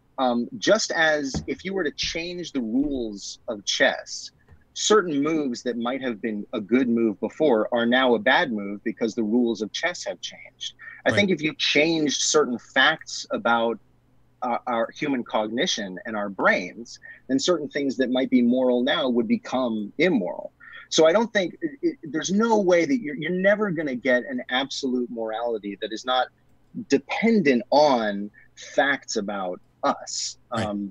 just as if you were to change the rules of chess, certain moves that might have been a good move before are now a bad move because the rules of chess have changed. I think if you changed certain facts about our human cognition and our brains, then certain things that might be moral now would become immoral. So I don't think there's no way that you're never going to get an absolute morality that is not dependent on facts about us. No,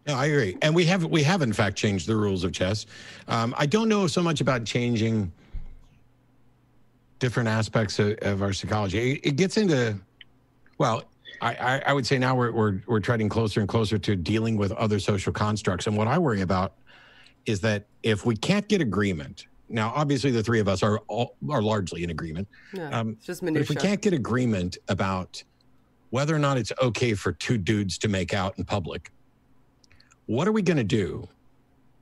I agree. And we have in fact changed the rules of chess. I don't know so much about changing different aspects of our psychology. It gets into, well, I would say now we're treading closer and closer to dealing with other social constructs. And what I worry about is that if we can't get agreement, now obviously the three of us are largely in agreement. Yeah, it's just minutia. But if we can't get agreement about whether or not it's okay for two dudes to make out in public, what are we going to do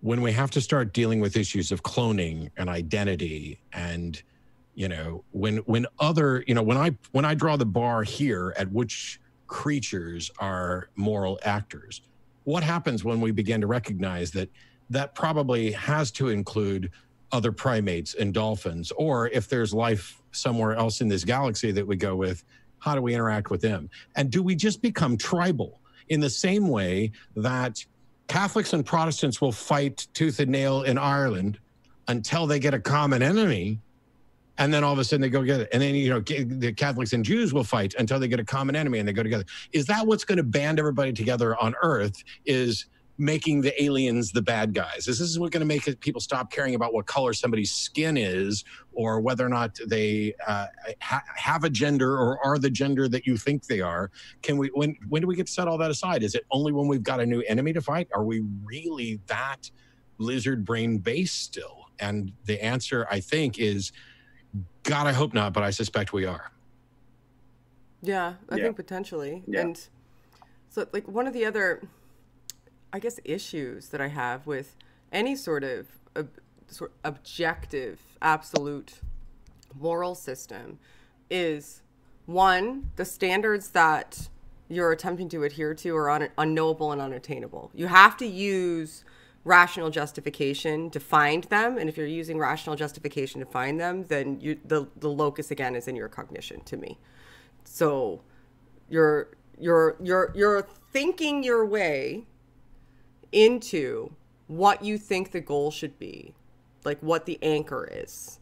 when we have to start dealing with issues of cloning and identity and You know, when other, you know, when I draw the bar here at which creatures are moral actors, what happens when we begin to recognize that that probably has to include other primates and dolphins, or if there's life somewhere else in this galaxy that we go with, how do we interact with them? And do we just become tribal in the same way that Catholics and Protestants will fight tooth and nail in Ireland until they get a common enemy? And then all of a sudden they go together. And then, you know, the Catholics and Jews will fight until they get a common enemy and they go together. Is that what's going to band everybody together on Earth, is making the aliens the bad guys? Is this what's going to make people stop caring about what color somebody's skin is, or whether or not they have a gender or are the gender that you think they are? Can we, when do we get to set all that aside? Is it only when we've got a new enemy to fight? Are we really that lizard brain based still? And the answer, I think, is, God, I hope not, but I suspect we are. Yeah, I think potentially. Yeah. And so, like, one of the other, I guess, issues that I have with any sort of objective, absolute moral system is, one, the standards that you're attempting to adhere to are unknowable and unattainable. You have to use rational justification to find them, and if you're using rational justification to find them, then the locus again is in your cognition, to me. So you're thinking your way into what you think the goal should be, like what the anchor is.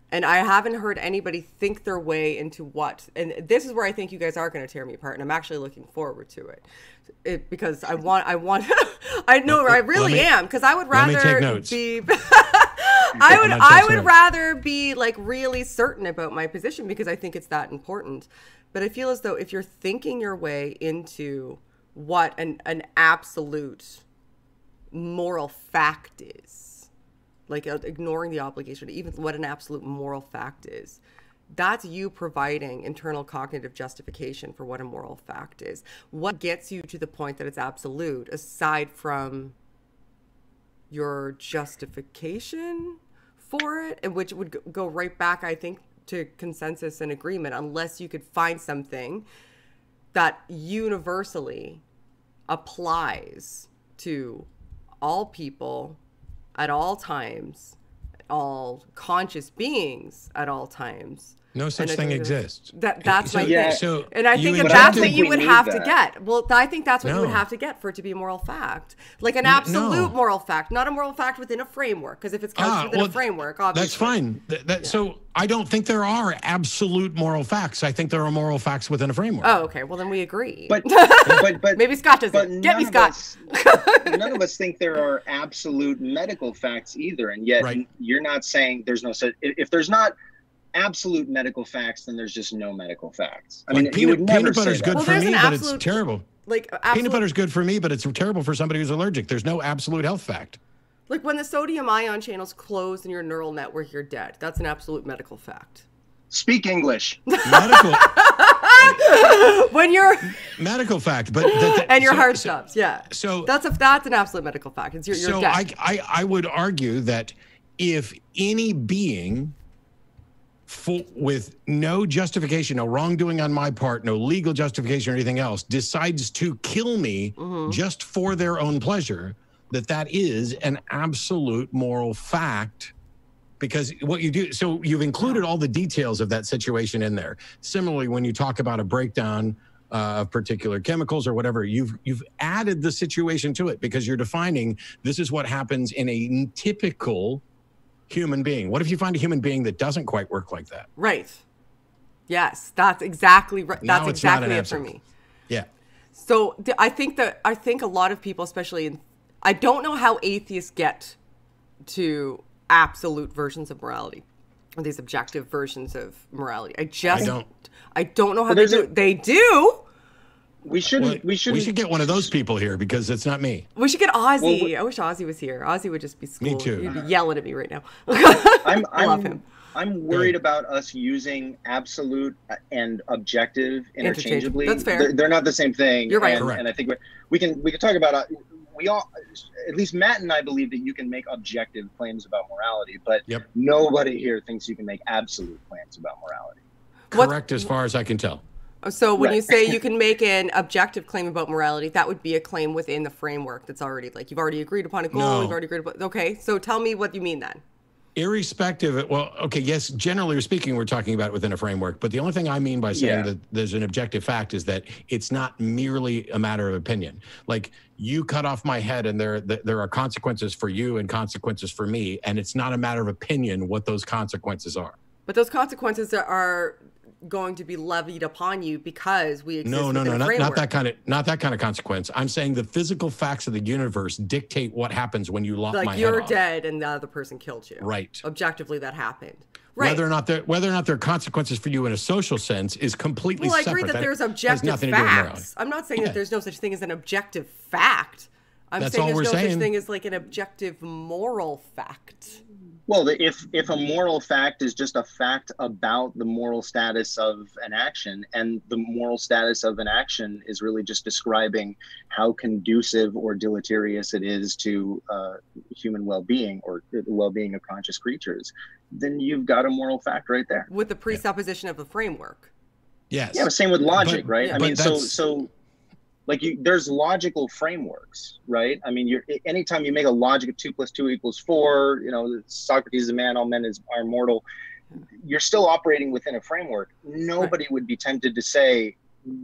And I haven't heard anybody think their way into what, and this is where I think you guys are going to tear me apart, and I'm actually looking forward to it because I want, I know I really am, because I would rather be, I would rather be like really certain about my position, because I think it's that important. But I feel as though if you're thinking your way into what an absolute moral fact is, like ignoring the obligation, even what an absolute moral fact is, that's you providing internal cognitive justification for what a moral fact is. What gets you to the point that it's absolute, aside from your justification for it, and which would go right back, I think, to consensus and agreement, unless you could find something that universally applies to all people at all times, all conscious beings at all times. No such thing exists. That's my thing. So and I think that's what you would have to get. Well, I think that's what you would have to get for it to be a moral fact. Like an absolute moral fact, not a moral fact within a framework. Because if it's couched within a framework, obviously. That's fine. So I don't think there are absolute moral facts. I think there are moral facts within a framework. Oh, okay. Well, then we agree. But maybe Scott doesn't. Get me, Scott. None of us think there are absolute medical facts either. And yet you're not saying there's no such, if there's not absolute medical facts, then there's just no medical facts. I mean, peanut butter's good for me, but it's terrible. Like peanut butter's good for me, but it's terrible for somebody who's allergic. There's no absolute health fact. Like when the sodium ion channels close in your neural network, you're dead. That's an absolute medical fact. Speak English. Medical. When you're medical fact, but and your heart stops. Yeah. So that's an absolute medical fact. It's you're dead. I would argue that if any being, with no justification, no wrongdoing on my part, no legal justification or anything else, decides to kill me just for their own pleasure, that is an absolute moral fact. Because what you do, so you've included all the details of that situation in there. Similarly, when you talk about a breakdown of particular chemicals or whatever, you've added the situation to it, because you're defining this is what happens in a typical human being. What if you find a human being that doesn't quite work like that? Right. Yes, that's exactly right. That's exactly it for me. Yeah. So I think a lot of people, especially I don't know how atheists get to absolute versions of morality, or these objective versions of morality. I don't know how they do. They do. We should get one of those people here, because it's not me. We should get Ozzy. I wish Ozzy was here. Ozzy would just be school. Me too. He'd be yelling at me right now. I love him. I'm worried about us using absolute and objective interchangeably. That's fair. They're not the same thing. You're right. And I think we can talk about we all, at least Matt and I, believe that you can make objective claims about morality, but nobody here thinks you can make absolute claims about morality. Correct, as far as I can tell. So when you say you can make an objective claim about morality, that would be a claim within the framework that's already, like, you've already agreed upon a goal, you've already agreed upon, okay, so tell me what you mean then. Irrespective of, well, okay, yes, generally speaking, we're talking about within a framework, but the only thing I mean by saying that there's an objective fact is that it's not merely a matter of opinion. Like, you cut off my head and there are consequences for you and consequences for me, and it's not a matter of opinion what those consequences are. But those consequences are going to be levied upon you because we exist not that kind of consequence. I'm saying the physical facts of the universe dictate what happens when you lop my head off. Like, you're dead and the other person killed you. Right. Objectively, that happened. Right. Whether or not there are consequences for you in a social sense is completely separate. Well, I agree that there's objective facts. I'm not saying that there's no such thing as an objective fact. I'm saying there's no such thing as like an objective moral fact. Well, if a moral fact is just a fact about the moral status of an action, and the moral status of an action is really just describing how conducive or deleterious it is to human well-being or the well-being of conscious creatures, then you've got a moral fact right there. With the presupposition of the framework. Yes. Yeah, same with logic, right? I mean, so like, there's logical frameworks, right? I mean, anytime you make a logic of 2 + 2 = 4, you know, Socrates is a man, all men are mortal, you're still operating within a framework. Nobody would be tempted to say,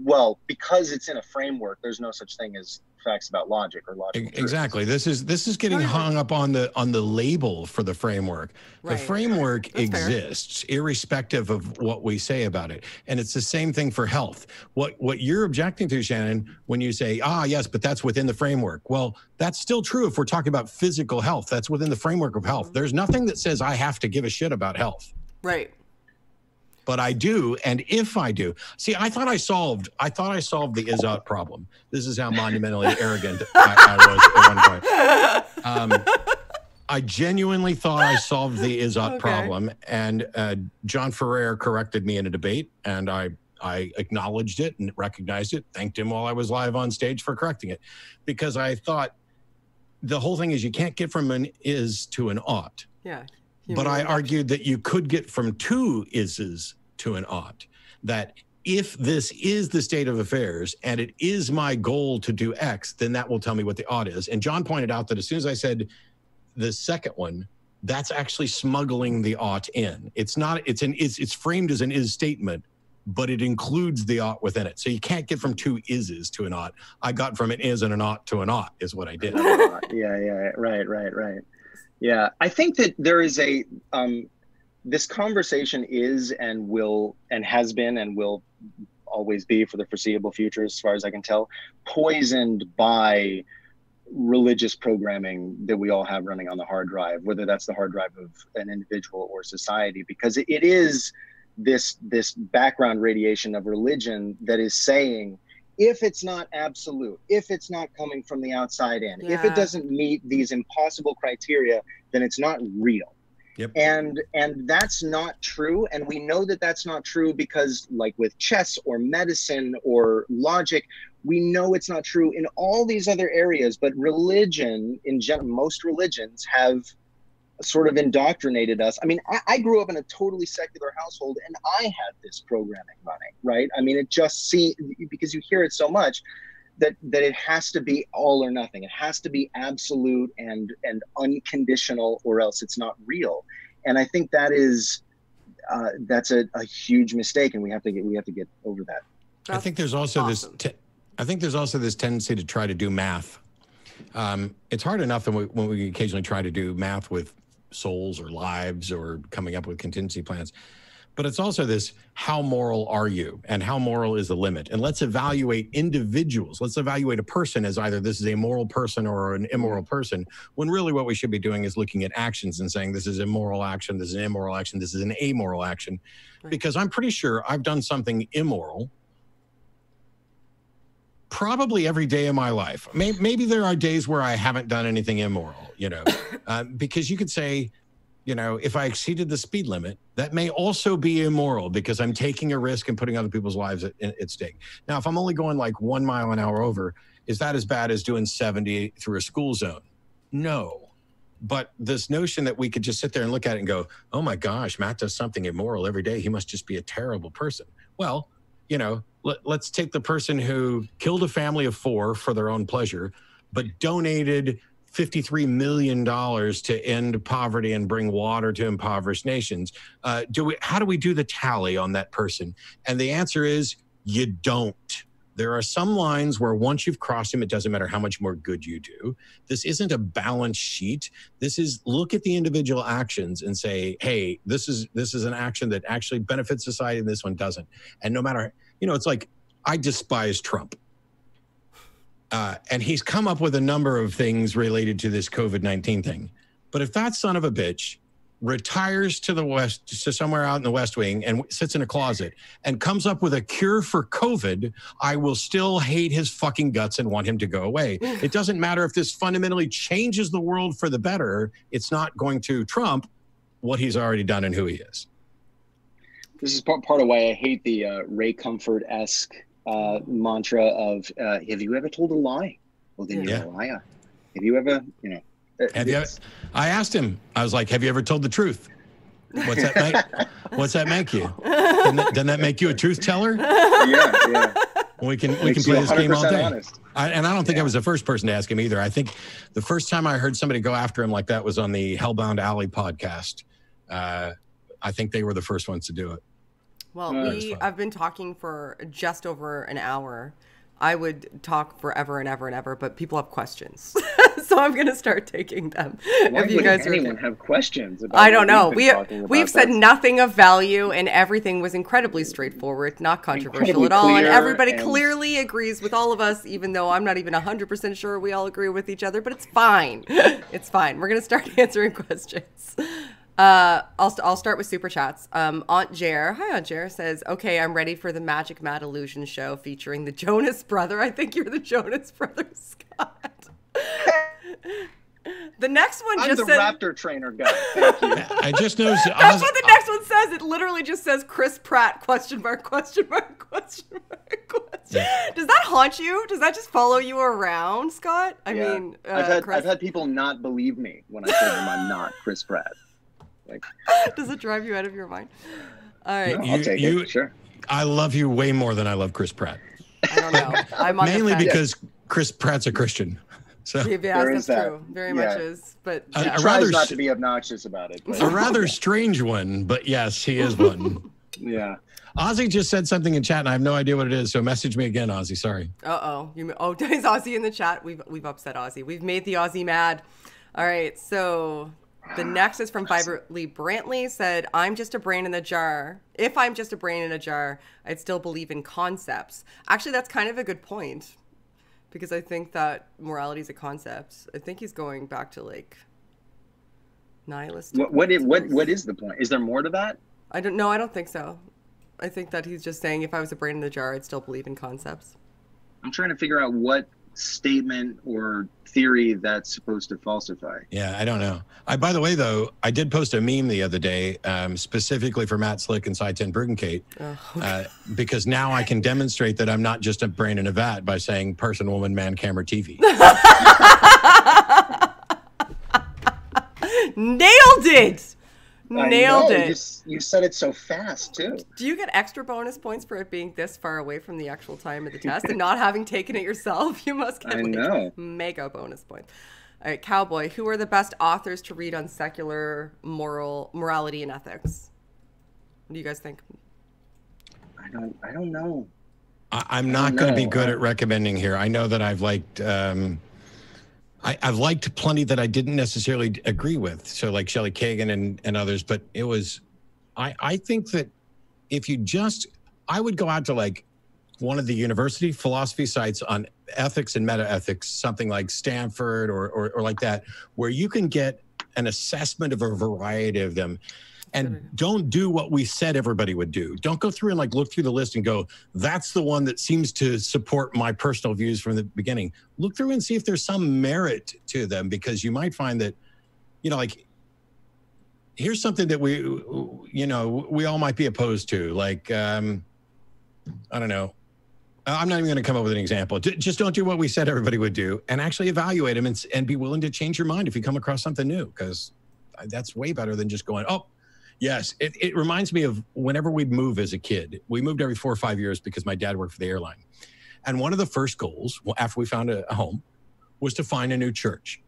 well, because it's in a framework, there's no such thing as facts about logic or logic. Exactly. This is getting hung up on the label for the framework. The framework exists irrespective of what we say about it. And it's the same thing for health. What you're objecting to, Shannon, when you say, yes, but that's within the framework. Well, that's still true if we're talking about physical health. That's within the framework of health. There's nothing that says I have to give a shit about health. Right. But I do, and if I do, see, I thought I solved the Izzat problem. This is how monumentally arrogant I was at one point. I genuinely thought I solved the Izzat problem, and John Ferrer corrected me in a debate, and I acknowledged it and recognized it, thanked him while I was live on stage for correcting it, because I thought the whole thing is you can't get from an is to an ought. Yeah. But I argued that you could get from two is's to an ought. That if this is the state of affairs and it is my goal to do X, then that will tell me what the ought is. And John pointed out that as soon as I said the second one, that's actually smuggling the ought in. It's not. It's framed as an is statement, but it includes the ought within it. So you can't get from two is's to an ought. I got from an is and an ought to an ought is what I did. Yeah. Right. Yeah, I think that there is this conversation is and will and has been and will always be for the foreseeable future, as far as I can tell, poisoned by religious programming that we all have running on the hard drive, whether that's the hard drive of an individual or society, because it is this background radiation of religion that is saying, if it's not absolute, if it's not coming from the outside in, if it doesn't meet these impossible criteria, then it's not real. Yep. And that's not true. And we know that that's not true because, like with chess or medicine or logic, we know it's not true in all these other areas. But religion, in general, most religions have sort of indoctrinated us. I mean, I grew up in a totally secular household, and I had this programming running, right? I mean, it just seems, because you hear it so much, that it has to be all or nothing. It has to be absolute and unconditional, or else it's not real. And I think that is that's a huge mistake, and we have to get over that. I think there's also this tendency to try to do math. It's hard enough when we occasionally try to do math with souls or lives or coming up with contingency plans. But it's also this, how moral are you? And how moral is the limit? And let's evaluate individuals. Let's evaluate a person as either this is a moral person or an immoral person, when really what we should be doing is looking at actions and saying this is a moral action, this is an immoral action, this is an amoral action. Right. Because I'm pretty sure I've done something immoral probably every day of my life. Maybe there are days where I haven't done anything immoral, because you could say, if I exceeded the speed limit, that may also be immoral because I'm taking a risk and putting other people's lives at stake. Now, if I'm only going like 1 mile an hour over, Is that as bad as doing 70 through a school zone? No. But this notion that we could just sit there and look at it and go, oh my gosh, Matt does something immoral every day. He must just be a terrible person. Well, you know, let's take the person who killed a family of 4 for their own pleasure, but donated $53 million to end poverty and bring water to impoverished nations. How do we do the tally on that person? And the answer is you don't. There are some lines where once you've crossed them, it doesn't matter how much more good you do. This isn't a balance sheet. This is look at the individual actions and say, hey, this is an action that actually benefits society and this one doesn't. And no matter, you know, it's like, I despise Trump. And he's come up with a number of things related to this COVID-19 thing. But if that son of a bitch retires to the west, to somewhere out in the West Wing and sits in a closet and comes up with a cure for COVID, I will still hate his fucking guts and want him to go away. It doesn't matter if this fundamentally changes the world for the better. It's not going to trump what he's already done and who he is. This is part of why I hate the Ray Comfort-esque mantra of, have you ever told a lie? Well, then you're a liar. Have you ever, you know, I asked him, I was like, have you ever told the truth? What's that make you? Doesn't that make you a truth teller? Yeah. We can play this game all day. I don't think I was the first person to ask him either. I think the first time I heard somebody go after him like that was on the Hellbound Alley podcast. I think they were the first ones to do it. Well, I've been talking for just over an hour. I would talk forever and ever and ever, but people have questions. So I'm going to start taking them. Why if you guys anyone have questions about I don't know. We've said nothing of value, and everything was incredibly straightforward, not controversial at all. And everybody clearly agrees with all of us, even though I'm not even 100% sure we all agree with each other, but it's fine. It's fine. We're going to start answering questions. I'll start with super chats. Aunt Jer, hi Aunt Jer, says, okay, I'm ready for the Magic Mad Illusion show featuring the Jonas Brother. I think you're the Jonas Brother, Scott. The next one I'm just the says Raptor trainer guy. Thank you. I just noticed. That's what the next one says. It literally just says Chris Pratt, question mark, question mark, question mark, question. Yeah. Does that haunt you? Does that just follow you around, Scott? I mean, I've had people not believe me when I say them I'm not Chris Pratt. Like, does it drive you out of your mind? All right. No, I'll take it. Sure. I love you way more than I love Chris Pratt. I don't know. I'm on mainly because Chris Pratt's a Christian. So that's true. Very much is. But he tries not to be obnoxious about it. But. A rather strange one, but yes, he is one. Yeah. Ozzy just said something in chat, and I have no idea what it is. So message me again, Ozzy. Sorry. Is Ozzy in the chat? We've upset Ozzy. We've made the Ozzy mad. All right. So the next is from Vibrantly Brantley. Said, I'm just a brain in a jar. If I'm just a brain in a jar, I'd still believe in concepts. Actually, that's kind of a good point. Because I think that morality is a concept. I think he's going back to like nihilist. What is the point? Is there more to that? I don't know. I don't think so. I think that he's just saying if I was a brain in the jar, I'd still believe in concepts. I'm trying to figure out what statement or theory that's supposed to falsify. Yeah, I don't know. By the way, though, I did post a meme the other day specifically for Matt Slick and Cy 10 Bergenkate because now I can demonstrate that I'm not just a brain in a vat by saying person, woman, man, camera, TV. Nailed it! Nailed it. You said it so fast, too. Do you get extra bonus points for it being this far away from the actual time of the test and not having taken it yourself? You must get mega bonus points. All right, Cowboy, who are the best authors to read on secular morality and ethics? What do you guys think? I don't know. I'm not going to be good at recommending here. I know that I've liked... I've liked plenty that I didn't necessarily agree with. So like Shelley Kagan and others, but it was, I think that if you I would go out to like one of the university philosophy sites on ethics and meta ethics, something like Stanford or like that, where you can get an assessment of a variety of them. And don't do what we said everybody would do. Don't go through and like look through the list and go, that's the one that seems to support my personal views from the beginning. Look through and see if there's some merit to them, because you might find that, you know, like, here's something that we all might be opposed to. Like, I don't know, I'm not even going to come up with an example. Just don't do what we said everybody would do, and actually evaluate them and be willing to change your mind if you come across something new, because that's way better than just going, oh, yes. It reminds me of whenever we'd move as a kid. We moved every 4 or 5 years because my dad worked for the airline. And one of the first goals, after we found a home, was to find a new church.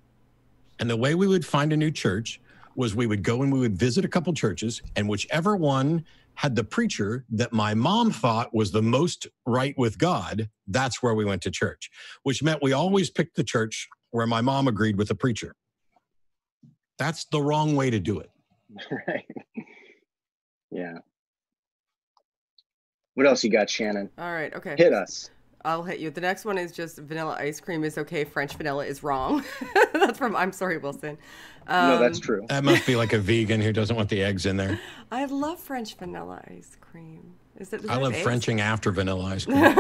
And the way we would find a new church was we would go and we would visit a couple churches, and whichever one had the preacher that my mom thought was the most right with God, that's where we went to church, which meant we always picked the church where my mom agreed with the preacher. That's the wrong way to do it. Right. Yeah. What else you got, Shannon? All right. Okay. Hit us. I'll hit you. The next one is just vanilla ice cream is okay. French vanilla is wrong. That's from I'm Sorry, Wilson. No, that's true. That must be like a vegan who doesn't want the eggs in there. I love French vanilla ice cream. I love Frenching after vanilla ice cream.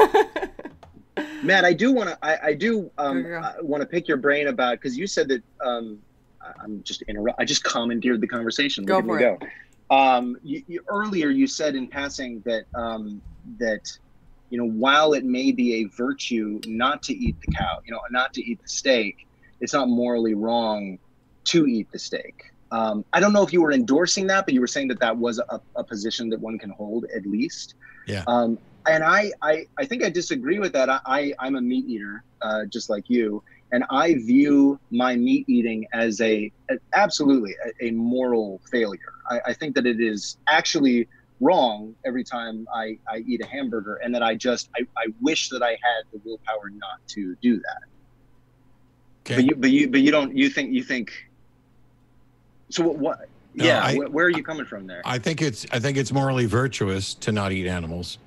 Matt, I do want to pick your brain about, because you said that I just commandeered the conversation. Go for it. Earlier you said in passing that while it may be a virtue not to eat the cow, not to eat the steak, it's not morally wrong to eat the steak. I don't know if you were endorsing that, but you were saying that was a position that one can hold at least. Yeah. And I think I disagree with that. I'm a meat eater, just like you. And I view my meat eating as absolutely a moral failure. I think that it is actually wrong every time I eat a hamburger, and that I wish that I had the willpower not to do that. Okay. But you think so what? No, yeah. Where are you coming from there? I think it's morally virtuous to not eat animals.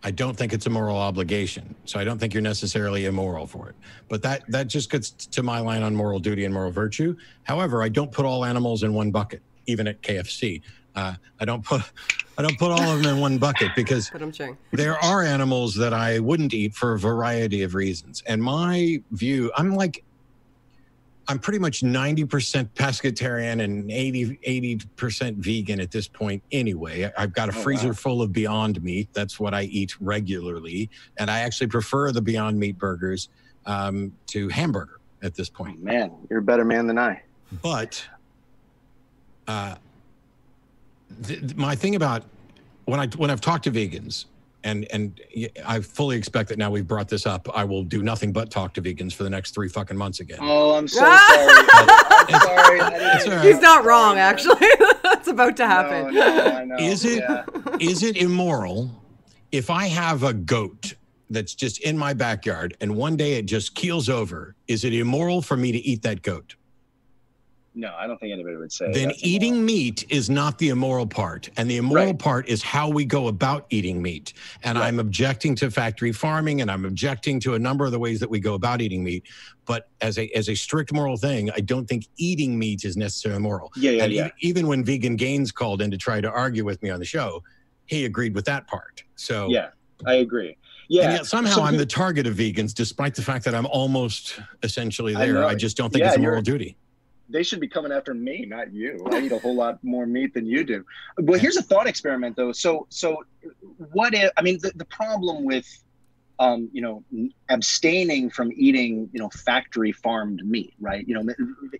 I don't think it's a moral obligation. So I don't think you're necessarily immoral for it. But that just gets to my line on moral duty and moral virtue. However, I don't put all animals in one bucket, even at KFC. I don't put all of them in one bucket, because there are animals that I wouldn't eat for a variety of reasons. And my view, I'm pretty much 90% pescatarian and 80% vegan at this point anyway. I've got a freezer full of Beyond Meat. That's what I eat regularly. And I actually prefer the Beyond Meat burgers to hamburger at this point. Oh, man, you're a better man than I. But my thing about when I've talked to vegans, and I fully expect that now we've brought this up, I will do nothing but talk to vegans for the next 3 fucking months again. Oh, I'm so sorry. I'm sorry. Right. He's not wrong, actually. That's about to happen. No, I know. Is it immoral if I have a goat that's just in my backyard and one day it just keels over? Is it immoral for me to eat that goat? No, I don't think anybody would say. Then eating meat is not the immoral part. And the immoral part is how we go about eating meat. And I'm objecting to factory farming, and I'm objecting to a number of the ways that we go about eating meat. But as a strict moral thing, I don't think eating meat is necessarily immoral. Even when Vegan Gaines called in to try to argue with me on the show, he agreed with that part. So yeah, I agree. Yeah. And yet somehow I'm the target of vegans, despite the fact that I'm almost essentially there. I just don't think it's a moral duty. They should be coming after me, not you. I eat a whole lot more meat than you do. But here's a thought experiment, though. So what if, the problem with, abstaining from eating, factory farmed meat, right?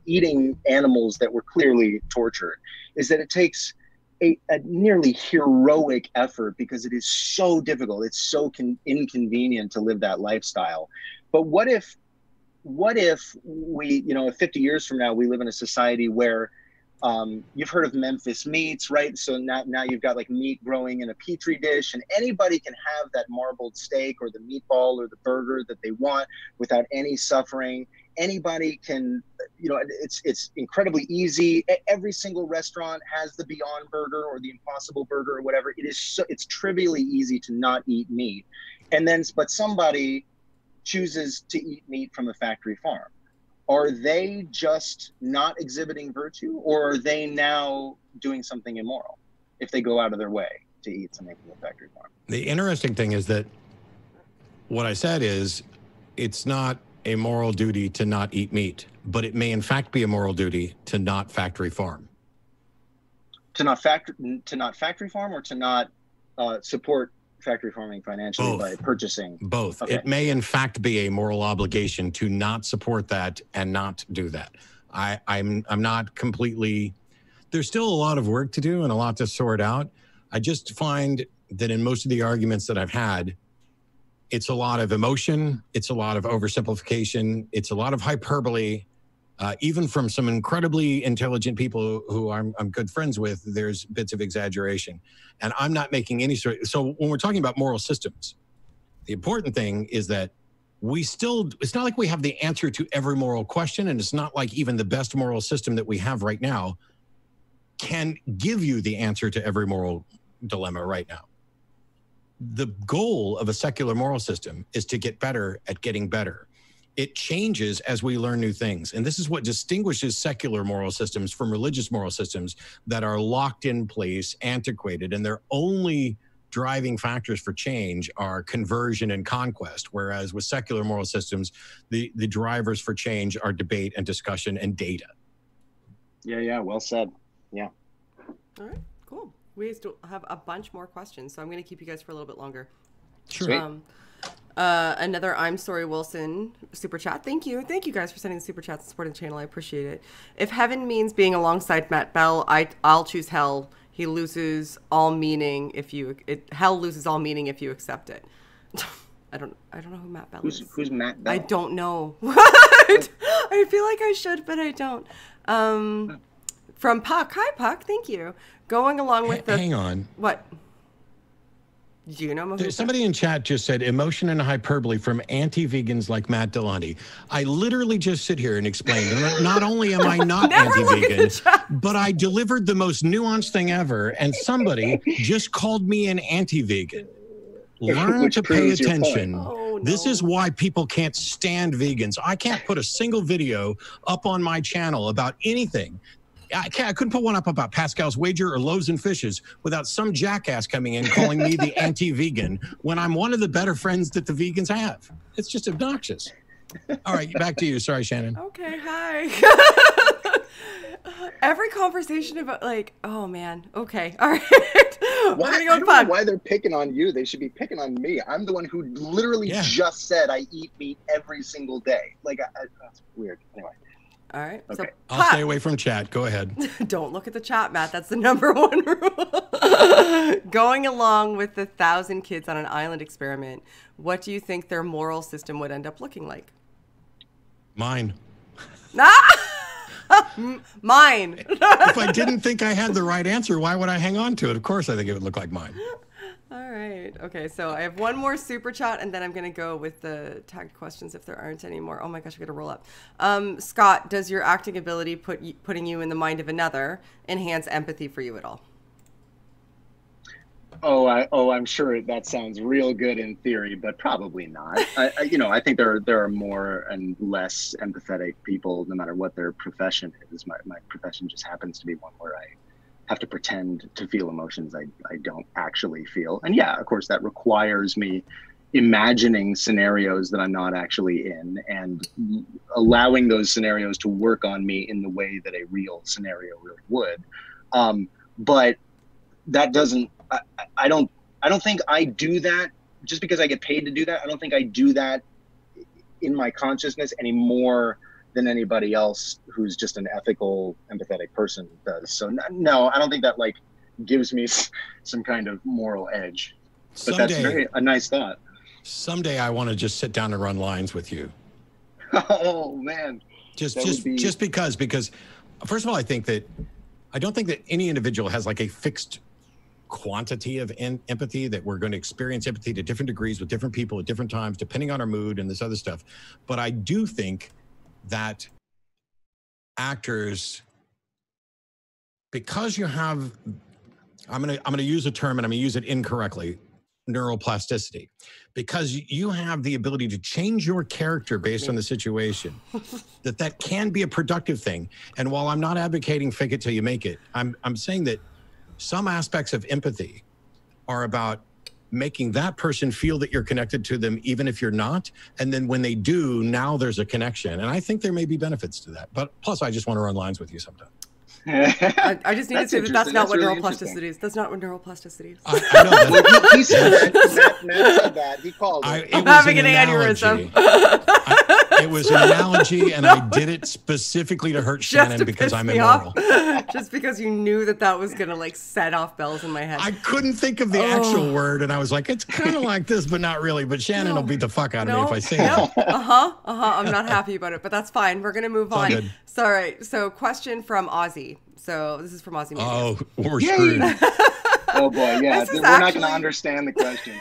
Eating animals that were clearly tortured, is that it takes a nearly heroic effort, because it is so difficult. It's so inconvenient to live that lifestyle. But what if we, 50 years from now, we live in a society where you've heard of Memphis meats, right? So now you've got like meat growing in a petri dish, and anybody can have that marbled steak or the meatball or the burger that they want without any suffering. Anybody can, it's incredibly easy. Every single restaurant has the Beyond Burger or the Impossible Burger or whatever. It's trivially easy to not eat meat. But somebody chooses to eat meat from a factory farm. Are they just not exhibiting virtue, or are they now doing something immoral if they go out of their way to eat something from a factory farm? The interesting thing is that what I said is it's not a moral duty to not eat meat, but it may in fact be a moral duty to not factory farm. To not factory farm, or to not support factory farming financially by purchasing? Both. Okay. It may in fact be a moral obligation to not support that and not do that. I'm not completely, there's still a lot of work to do and a lot to sort out. I just find that in most of the arguments that I've had, it's a lot of emotion, it's a lot of oversimplification, it's a lot of hyperbole. Even from some incredibly intelligent people who I'm good friends with, there's bits of exaggeration. And I'm not making any sort of, so when we're talking about moral systems, the important thing is that it's not like we have the answer to every moral question, and it's not like even the best moral system that we have right now can give you the answer to every moral dilemma right now. The goal of a secular moral system is to get better at getting better. It changes as we learn new things. And this is what distinguishes secular moral systems from religious moral systems that are locked in place, antiquated, and their only driving factors for change are conversion and conquest. Whereas with secular moral systems, the drivers for change are debate and discussion and data. Yeah, well said. Yeah. All right, cool. We still have a bunch more questions, so I'm going to keep you guys for a little bit longer. Sure. Another I'm Sorry Wilson super chat. Thank you guys for sending the super chats and supporting the channel. I appreciate it. If heaven means being alongside Matt Bell, I'll choose hell. He loses all meaning hell loses all meaning if you accept it. I don't know who Matt Bell is. Who's Matt Bell? I don't know. I feel like I should, but I don't. From Puck. Hi Puck. Thank you. Going along with the. Hang on. What? Do you know? Somebody in chat just said emotion and hyperbole from anti-vegans like Matt Dillahunty. I literally just sit here and explain. Not only am I not anti-vegan, but I delivered the most nuanced thing ever, and somebody just called me an anti-vegan. Learn to pay attention. Oh, no. This is why people can't stand vegans. I can't put a single video up on my channel about anything. I couldn't put one up about Pascal's Wager or Loaves and Fishes without some jackass coming in calling me the anti-vegan when I'm one of the better friends that the vegans have. It's just obnoxious. All right, back to you. Sorry, Shannon. Okay, hi. Every conversation about oh man. Okay, all right. I don't know why they're picking on you. They should be picking on me. I'm the one who literally just said I eat meat every single day. That's weird. Anyway. All right. Okay. So, I'll stay away from chat. Go ahead. Don't look at the chat, Matt. That's the #1 rule. Going along with the 1,000 kids on an island experiment, what do you think their moral system would end up looking like? Mine. Mine. If I didn't think I had the right answer, why would I hang on to it? Of course, I think it would look like mine. All right. Okay, so I have one more super chat, and then I'm going to go with the tagged questions if there aren't any more. Oh my gosh, I got to roll up. Scott, does your acting ability putting you in the mind of another enhance empathy for you at all? I'm sure that sounds real good in theory, but probably not. I think there are more and less empathetic people, no matter what their profession is. My profession just happens to be one where I have to pretend to feel emotions I don't actually feel. And yeah, of course, that requires me imagining scenarios that I'm not actually in and allowing those scenarios to work on me in the way that a real scenario really would. But that doesn't, I don't think I do that just because I get paid to do that. I don't think I do that in my consciousness any more than anybody else who's just an ethical, empathetic person does. So no, I don't think that gives me some kind of moral edge. But that's a nice thought. Someday I want to just sit down and run lines with you. Oh man. Just because first of all, I don't think that any individual has a fixed quantity of empathy, that we're going to experience empathy to different degrees with different people at different times, depending on our mood and this other stuff. But I do think that actors, because you have, I'm gonna use a term and I'm gonna use it incorrectly, neuroplasticity, because you have the ability to change your character based on the situation, that can be a productive thing. And while I'm not advocating fake it till you make it, I'm saying that some aspects of empathy are about making that person feel that you're connected to them, even if you're not. And then when they do, now there's a connection. And I think there may be benefits to that. But plus, I just want to run lines with you sometime. I just need to say that that's not what really neuroplasticity is. That's not what neuroplasticity is. I know that. He said that. Matt said that. He called it. I'm having an aneurysm. It was an analogy, and I did it specifically to hurt Shannon because I'm immoral. Just because you knew that was going to like set off bells in my head. I couldn't think of the actual word, and I was like, it's kind of like this, but not really. But Shannon will beat the fuck out of me if I say it. I'm not happy about it, but that's fine. We're going to move on. Good. So, all right. So, question from Ozzy. So, this is from Ozzy. Oh, we're screwed. Oh, boy. Yeah. We're not going to understand the question.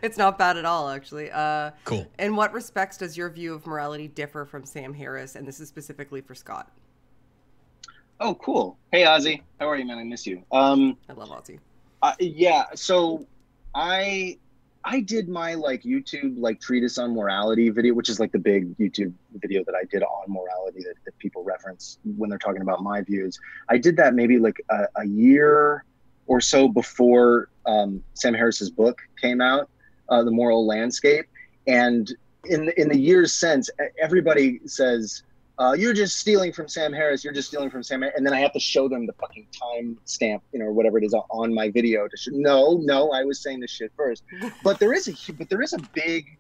It's not bad at all, actually. Cool. In what respects does your view of morality differ from Sam Harris? And this is specifically for Scott. Oh, cool. Hey, Ozzy. How are you, man? I miss you. I love Ozzy. Yeah. So I did my like YouTube like treatise on morality video, which is like the big YouTube video that I did on morality that people reference when they're talking about my views. I did that maybe like a year or so before Sam Harris's book came out, The Moral Landscape. And in the years since, everybody says, you're just stealing from Sam Harris. You're just stealing from Sam Harris. And then I have to show them the fucking time stamp, or whatever it is on my video to show. No, I was saying this shit first. But there's a big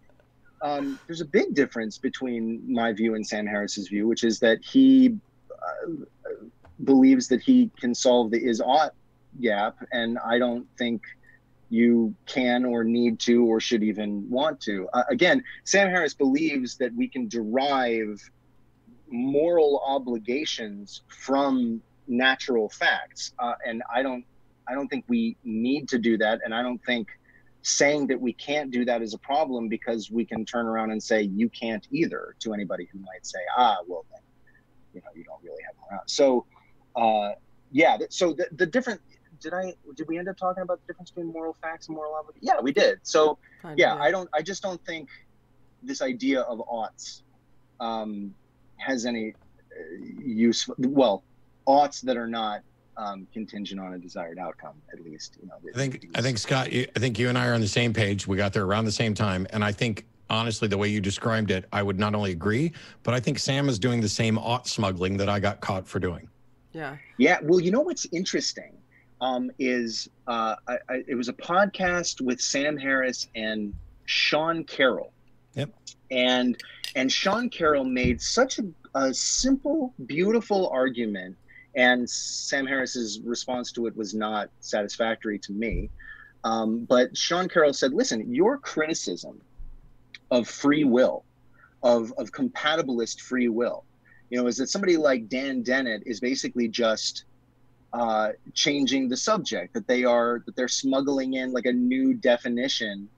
difference between my view and Sam Harris's view, which is that he believes that he can solve the is-ought gap, and I don't think you can or need to or should even want to. Again, Sam Harris believes that we can derive moral obligations from natural facts, and I don't think we need to do that, and I don't think saying that we can't do that is a problem, because we can turn around and say you can't either to anybody who might say, well then, you don't really have morality. So so the different, did we end up talking about the difference between moral facts and moral obligations? Yeah, we did. So I just don't think this idea of oughts has any use. Well, oughts that are not contingent on a desired outcome, at least. I think Scott, I think you and I are on the same page. We got there around the same time, and I think honestly, the way you described it, I would not only agree, but I think Sam is doing the same ought smuggling that I got caught for doing. Yeah. Yeah. Well, what's interesting is it was a podcast with Sam Harris and Sean Carroll. Yep. And Sean Carroll made such a simple, beautiful argument, and Sam Harris's response to it was not satisfactory to me. But Sean Carroll said, listen, your criticism of free will, of compatibilist free will, is that somebody like Dan Dennett is basically just changing the subject, that they're smuggling in like a new definition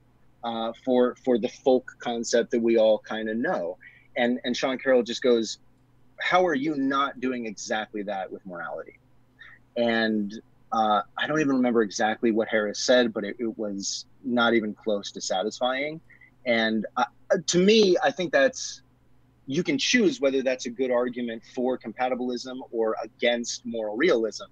for the folk concept that we all kind of know. And Sean Carroll just goes, how are you not doing exactly that with morality? And I don't even remember exactly what Harris said, but it was not even close to satisfying. And to me, I think you can choose whether that's a good argument for compatibilism or against moral realism.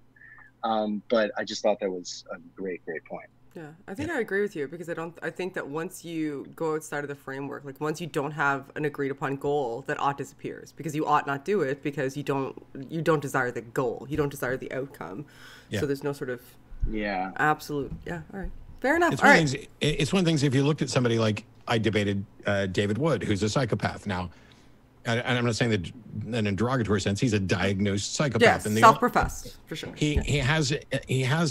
But I just thought that was a great point. Yeah, I think I agree with you, because I think that once you go outside of the framework, like once you don't have an agreed upon goal, that ought disappears, because you ought not do it because you don't desire the goal. You don't desire the outcome. Yeah. So there's no sort of absolute. Yeah. All right. Fair enough. It's one of the things if you looked at somebody like I debated David Wood, who's a psychopath. Now, and I'm not saying that in a derogatory sense, he's a diagnosed psychopath. Yes, self-professed, for sure. He has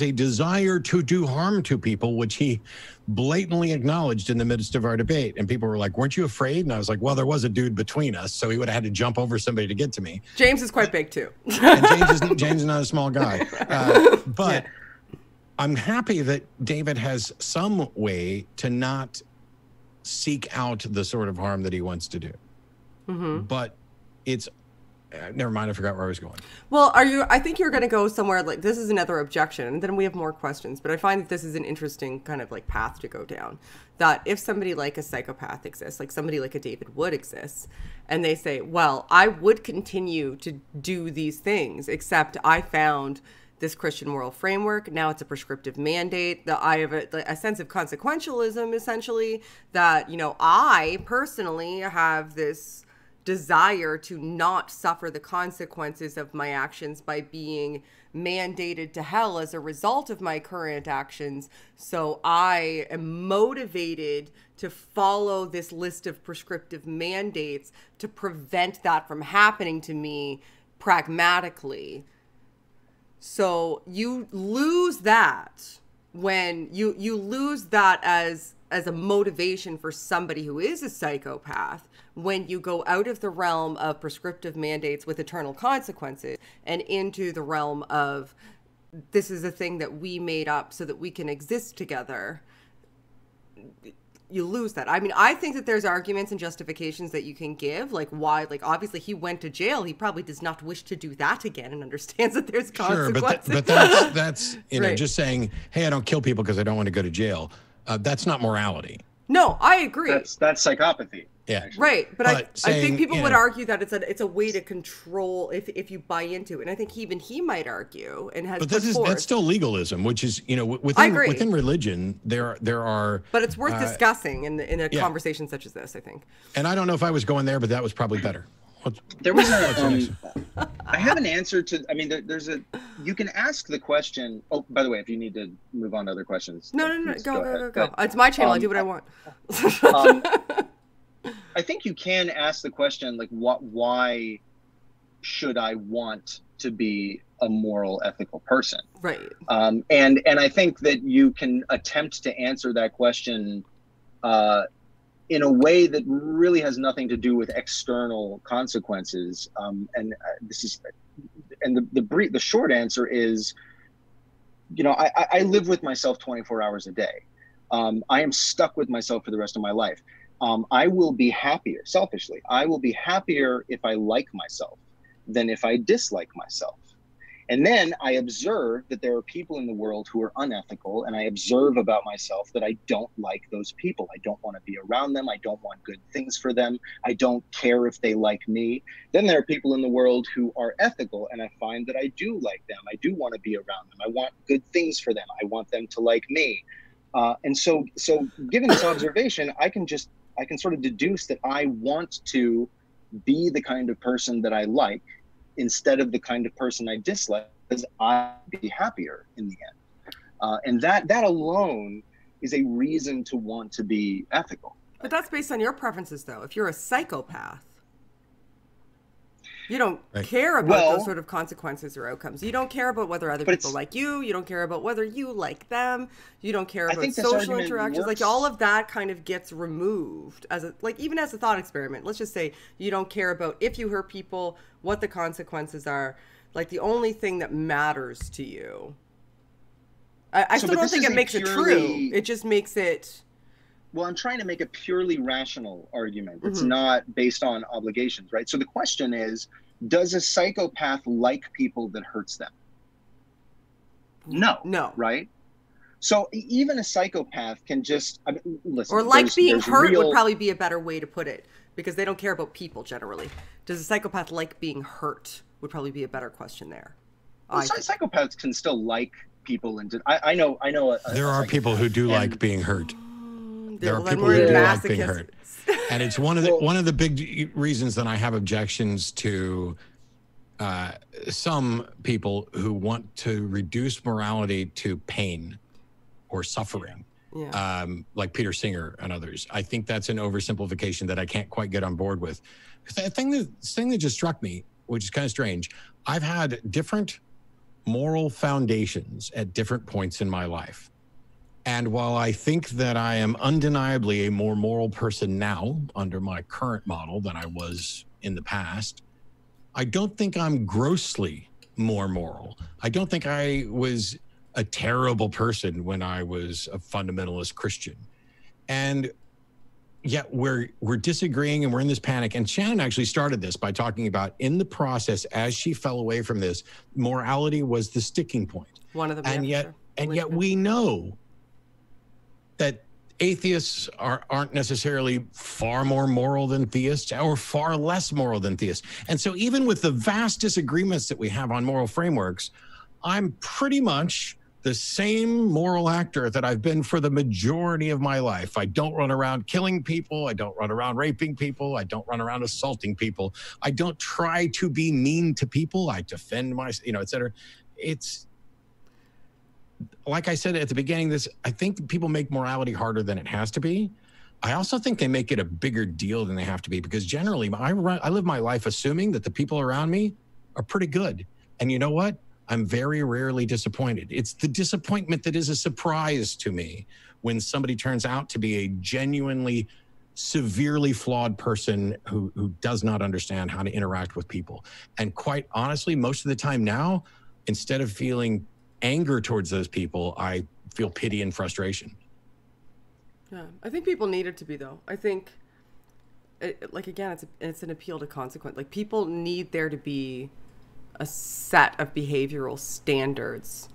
a desire to do harm to people, which he blatantly acknowledged in the midst of our debate. And people were like, weren't you afraid? And I was like, well, there was a dude between us, so he would have had to jump over somebody to get to me. James is quite big, too. And James is not a small guy. But I'm happy that David has some way to not seek out the sort of harm that he wants to do. Mm-hmm. But it's never mind. I forgot where I was going. Well, I think you're going to go somewhere like this is another objection, and then we have more questions. But I find that this is an interesting kind of like path to go down. That if somebody like a psychopath exists, like somebody like a David Wood exists, and they say, well, I would continue to do these things, except I found this Christian moral framework. Now it's a prescriptive mandate. That I have a sense of consequentialism, essentially, that, I personally have this desire to not suffer the consequences of my actions by being mandated to hell as a result of my current actions. So I am motivated to follow this list of prescriptive mandates to prevent that from happening to me pragmatically. So you lose that when you lose that as a motivation for somebody who is a psychopath when you go out of the realm of prescriptive mandates with eternal consequences and into the realm of this is a thing that we made up so that we can exist together. You lose that. I mean, I think that there's arguments and justifications that you can give, like why, like obviously he went to jail. He probably does not wish to do that again and understands that there's consequences. Sure, but that's you know, just saying, hey, I don't kill people because I don't want to go to jail. That's not morality. No, I agree. That's psychopathy. Yeah. Actually. Right. But I think people would know, argue that it's a way to control if you buy into it. And I think even he might argue and has. But that's still legalism, which is, you know, within religion, there are. But it's worth discussing in a conversation such as this, I think. And I don't know if I was going there, but that was probably better. There was I have an answer to, I mean, there's you can ask the question. Oh, by the way, if you need to move on to other questions. No. Go. It's my channel. I do what I want. I think you can ask the question, like, why should I want to be a moral, ethical person? Right. And I think that you can attempt to answer that question in a way that really has nothing to do with external consequences. And the short answer is, you know, I live with myself 24 hours a day. I am stuck with myself for the rest of my life. I will be happier, selfishly, I will be happier if I like myself than if I dislike myself. And then I observe that there are people in the world who are unethical, and I observe about myself that I don't like those people. I don't want to be around them. I don't want good things for them. I don't care if they like me. Then there are people in the world who are ethical, and I find that I do like them. I do want to be around them. I want good things for them. I want them to like me. And so given this observation, I can sort of deduce that I want to be the kind of person that I like instead of the kind of person I dislike, because I'll be happier in the end. And that alone is a reason to want to be ethical. But that's based on your preferences, though. If you're a psychopath, you don't care about those sort of consequences or outcomes. You don't care about whether other people like you. You don't care about whether you like them. You don't care about social interactions. Like all of that kind of gets removed even as a thought experiment. Let's just say you don't care about if you hurt people, what the consequences are. Like the only thing that matters to you. I still don't think it makes it true. It just makes it. Well, I'm trying to make a purely rational argument. It's not based on obligations, right? So the question is, does a psychopath like people that hurts them? No. Right? So even a psychopath can just, listen. Or like being hurt would probably be a better way to put it, because they don't care about people generally. Does a psychopath like being hurt would probably be a better question there. Well, psychopaths can still like people. I know. There are people who do like being hurt. There are people who do like being hurt, and it's one of the big reasons that I have objections to some people who want to reduce morality to pain or suffering, like Peter Singer and others. I think that's an oversimplification that I can't quite get on board with. The thing that just struck me, which is kind of strange, I've had different moral foundations at different points in my life. And while I think that I am undeniably a more moral person now under my current model than I was in the past, I don't think I'm grossly more moral. I don't think I was a terrible person when I was a fundamentalist Christian. And yet we're disagreeing and we're in this panic. And Shannon actually started this by talking about, in the process, as she fell away from this, morality was the sticking point. One of them. And yet we know that atheists aren't necessarily far more moral than theists or far less moral than theists. And so even with the vast disagreements that we have on moral frameworks, I'm pretty much the same moral actor that I've been for the majority of my life. I don't run around killing people. I don't run around raping people. I don't run around assaulting people. I don't try to be mean to people. I defend myself, et cetera. It's like I said at the beginning, I think people make morality harder than it has to be. I also think they make it a bigger deal than they have to be, because generally I live my life assuming that the people around me are pretty good. And you know what? I'm very rarely disappointed. It's the disappointment that is a surprise to me when somebody turns out to be a genuinely severely flawed person who does not understand how to interact with people. And quite honestly, most of the time now, instead of feeling anger towards those people, I feel pity and frustration. Yeah, I think people need it to be, though. I think, again, it's an appeal to consequence. Like, people need there to be a set of behavioral standards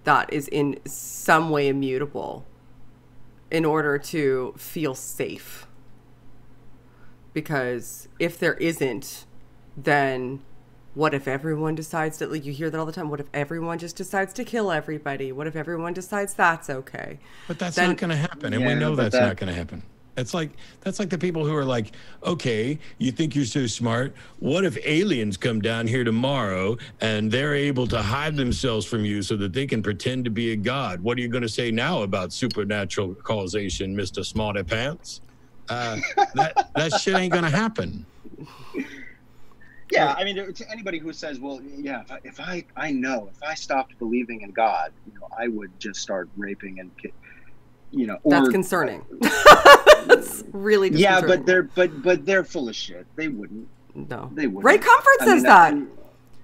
that is in some way immutable in order to feel safe. Because if there isn't, then what if everyone decides to, like, you hear that all the time, what if everyone just decides to kill everybody? What if everyone decides that's okay? But that's not going to happen, and we know that's not going to happen. That's like the people who are like, okay, you think you're so smart. What if aliens come down here tomorrow and they're able to hide themselves from you so that they can pretend to be a god? What are you going to say now about supernatural causation, Mr. Smarty Pants? That shit ain't going to happen. Yeah, I mean, to anybody who says, well, yeah, if I stopped believing in God, I would just start raping and that's concerning. That's really disconcerting. Yeah, but they're full of shit. They wouldn't. No, they wouldn't. Ray Comfort says that.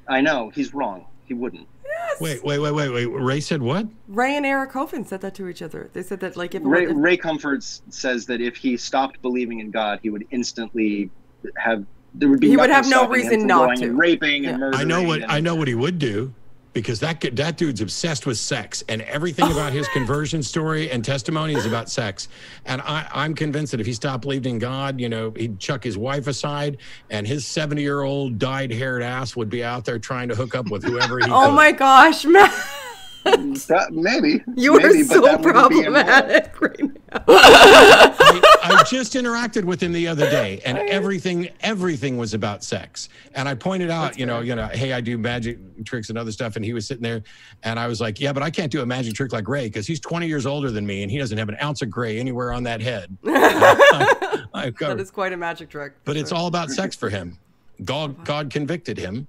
I know he's wrong. He wouldn't. Yes. Wait. Ray said what? Ray and Eric Hovind said that to each other. They said that, like, if Ray Comfort says that if he stopped believing in God, he would instantly have. There would be. He would have no reason not to. And raping and murdering. I know what he would do. Because that dude's obsessed with sex, and everything about his conversion story and testimony is about sex. And I'm convinced that if he stopped believing in God, he'd chuck his wife aside, and his 70-year-old dyed-haired ass would be out there trying to hook up with whoever he could. Oh my gosh, Matt. Maybe. You are so problematic right now. I just interacted with him the other day, and everything was about sex. And I pointed out, hey, I do magic tricks and other stuff. And he was sitting there, and I was like, yeah, but I can't do a magic trick like Ray, because he's 20 years older than me, and he doesn't have an ounce of gray anywhere on that head. That is quite a magic trick. But it's all about sex for him. God convicted him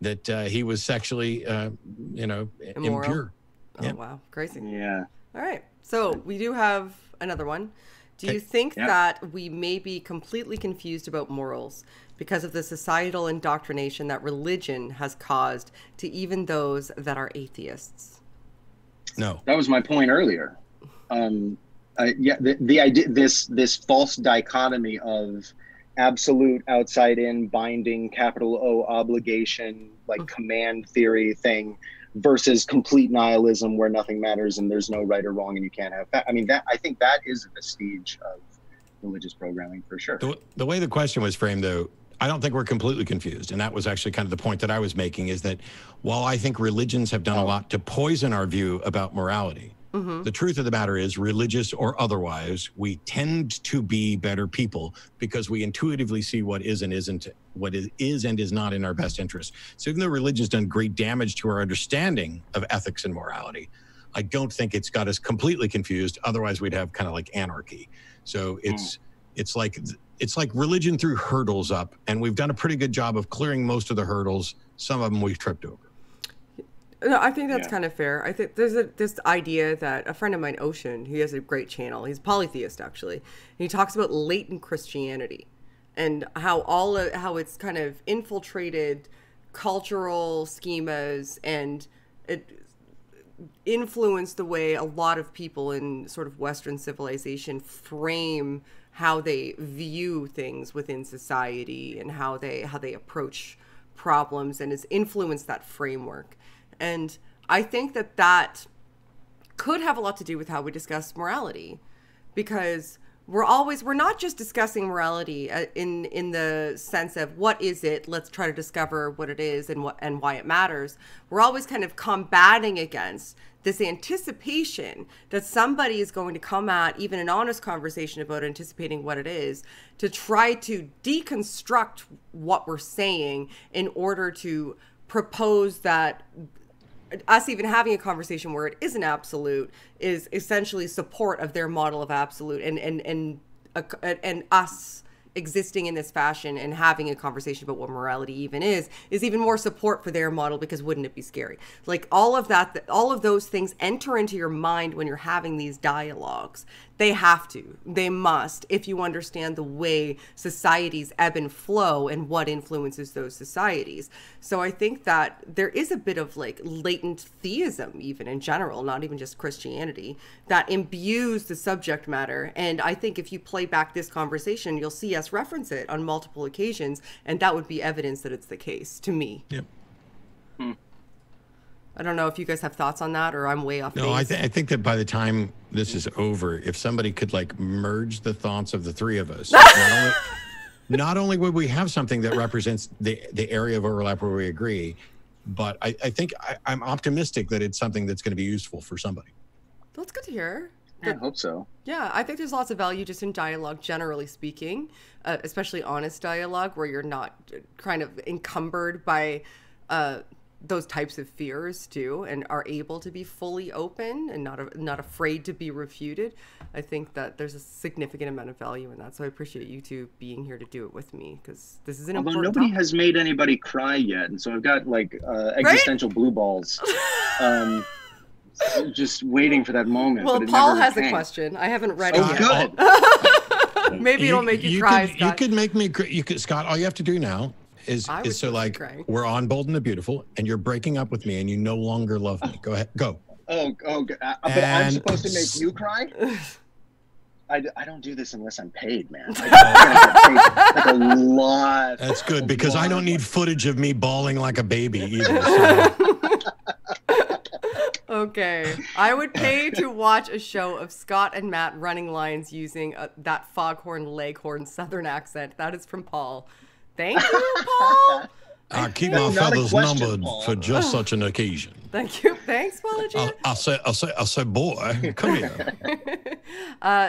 that he was sexually, impure. Oh, yeah. Wow. Crazy. Yeah. All right. So we do have another one. Do you think that we may be completely confused about morals because of the societal indoctrination that religion has caused to even those that are atheists? No. That was my point earlier. The idea, this false dichotomy of absolute outside in binding capital O obligation, like command theory thing, versus complete nihilism where nothing matters and there's no right or wrong and you can't have that. I mean, I think that is a vestige of religious programming for sure. The way the question was framed, though, I don't think we're completely confused. And that was actually kind of the point that I was making, is that while I think religions have done a lot to poison our view about morality, the truth of the matter is, religious or otherwise, we tend to be better people because we intuitively see what is and isn't, what is and is not in our best interest. So even though religion's done great damage to our understanding of ethics and morality, I don't think it's got us completely confused. Otherwise, we'd have kind of like anarchy. So it's like religion threw hurdles up, and we've done a pretty good job of clearing most of the hurdles. Some of them we've tripped over. No, I think that's kind of fair. I think there's this idea that a friend of mine, Ocean, he has a great channel. He's a polytheist, actually. And he talks about latent Christianity and how it's kind of infiltrated cultural schemas, and it influenced the way a lot of people in sort of Western civilization frame how they view things within society and how they approach problems, and has influenced that framework. And I think that could have a lot to do with how we discuss morality, because we're not just discussing morality in the sense of what is it, let's try to discover what it is and why it matters. We're always kind of combating against this anticipation that somebody is going to come at even an honest conversation about anticipating what it is, to try to deconstruct what we're saying in order to propose that us even having a conversation where it is an absolute is essentially support of their model of absolute, and us existing in this fashion and having a conversation about what morality even is even more support for their model, because wouldn't it be scary? Like all of that, all of those things enter into your mind when you're having these dialogues. They must, if you understand the way societies ebb and flow and what influences those societies. So I think that there is a bit of like latent theism, even in general, not even just Christianity, that imbues the subject matter. And I think if you play back this conversation, you'll see us reference it on multiple occasions, and that would be evidence that it's the case to me. Yep. I don't know if you guys have thoughts on that, or I'm way off base. No, I think that by the time this is over, if somebody could like merge the thoughts of the three of us, not only would we have something that represents the area of overlap where we agree, but I think I'm optimistic that it's something that's going to be useful for somebody. That's good to hear. I hope so. Yeah, I think there's lots of value just in dialogue, generally speaking, especially honest dialogue where you're not kind of encumbered by those types of fears too, and are able to be fully open and not afraid to be refuted. I think that there's a significant amount of value in that. So I appreciate you two being here to do it with me, because this is an important nobody topic. has made anybody cry yet, and so I've got like existential blue balls. Just waiting for that moment. Well, but Paul never has came. a question. I haven't read it yet. Good. Maybe it'll make you cry, Scott. You could make me. You could, Scott. All you have to do now is so like we're on Bold and the Beautiful, and you're breaking up with me, and you no longer love me. Go ahead, go. But I'm supposed to make you cry? I don't do this unless I'm paid, man. I get paid like a lot. That's good, because I don't need footage of me bawling like a baby either. So. Okay, I would pay to watch a show of Scott and Matt running lines using that foghorn leghorn southern accent. That is from Paul. Thank you, Paul. I keep my feathers numbered for just such an occasion. Thank you. Thanks, Paulogia. I say, boy, come here.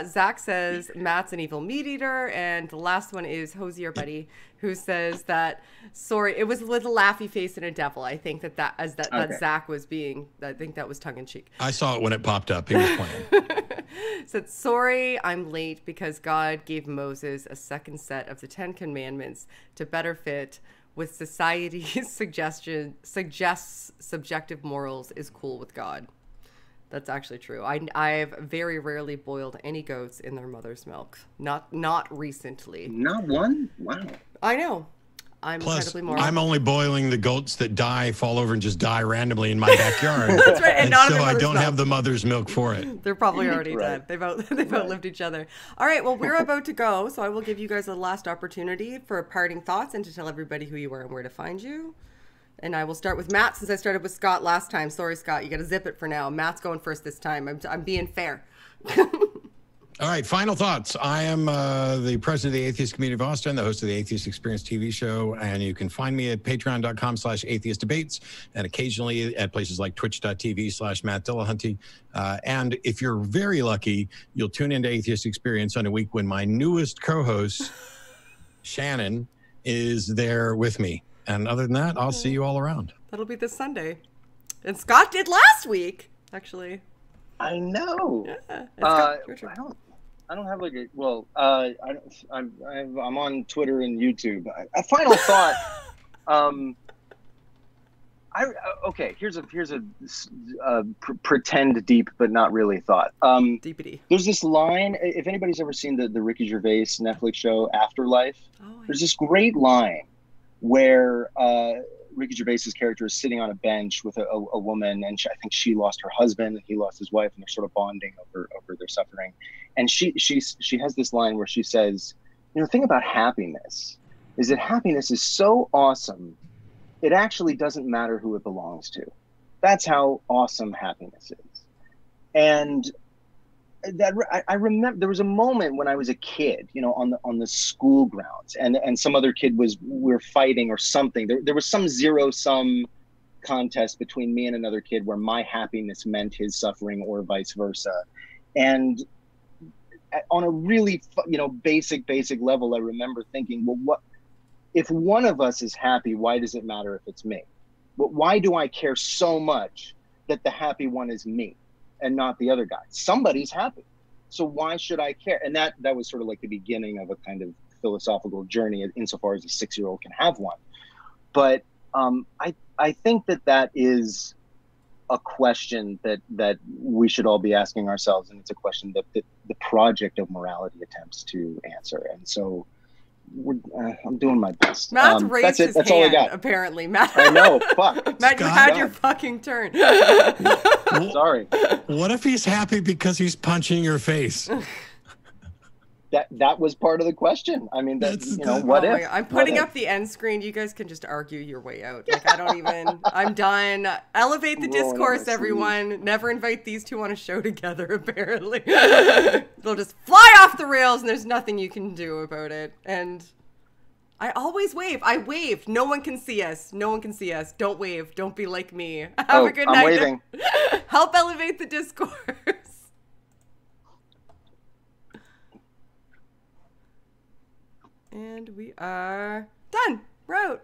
Zach says Matt's an evil meat eater, and the last one is Hosier Buddy, who says that it was with a laughy face and a devil. I think that Zach was being. I think that was tongue in cheek. I saw it when it popped up. He was playing. Said, sorry, I'm late because God gave Moses a second set of the 10 Commandments to better fit with society's suggests subjective morals is cool with God. That's actually true. I've very rarely boiled any goats in their mother's milk. Not recently. Not one? Wow. I know. I'm incredibly moral. I'm only boiling the goats that fall over and just die randomly in my backyard. That's right. And not so I don't have the mother's milk for it. They're probably already dead. They've outlived each other. All right. Well, we're about to go, so I will give you guys a last opportunity for parting thoughts and to tell everybody who you are and where to find you. And I will start with Matt, since I started with Scott last time. Sorry, Scott. You got to zip it for now. Matt's going first this time. I'm being fair. All right, final thoughts. I am the president of the Atheist Community of Austin, the host of the Atheist Experience TV show, and you can find me at patreon.com/atheistdebates and occasionally at places like twitch.tv/Matt Dillahunty. And if you're very lucky, you'll tune into Atheist Experience on a week when my newest co-host, Shannon, is there with me. And other than that, I'll see you all around. That'll be this Sunday. And Scott did last week, actually. I know. Yeah, I don't have like a I'm on Twitter and YouTube. A final thought. Here's a pretend deep but not really thought. Deepity. There's this line. If anybody's ever seen the Ricky Gervais Netflix show Afterlife, there's this great line where Ricky Gervais's character is sitting on a bench with a woman, and I think she lost her husband and he lost his wife, and they're sort of bonding over their suffering. And she has this line where she says, the thing about happiness is that happiness is so awesome, it actually doesn't matter who it belongs to. That's how awesome happiness is. And that I remember there was a moment when I was a kid, on the school grounds, and some other kid we're fighting or something. There was some zero-sum contest between me and another kid where my happiness meant his suffering or vice versa. And on a really, basic level, I remember thinking, well, what if one of us is happy? Why does it matter if it's me? But why do I care so much that the happy one is me and not the other guy? Somebody's happy, so why should I care? And that was sort of like the beginning of a kind of philosophical journey, insofar as a 6-year-old can have one. But I think that is a question that we should all be asking ourselves, and it's a question that the project of morality attempts to answer. And so I'm doing my best. Matt's raised his hand, all I got. Apparently, Matt. I know. Fuck. Matt, you had your fucking turn. Sorry. What if he's happy because he's punching your face? That was part of the question. I mean, what if? I'm putting up the end screen. You guys can just argue your way out. Like, I don't even, I'm done. Elevate the discourse, everyone. Never invite these two on a show together, apparently. They'll just fly off the rails and there's nothing you can do about it. And I always wave. I waved. No one can see us. No one can see us. Don't wave. Don't be like me. Have a good night. I'm waving. Help elevate the discourse. And we are done. We're out.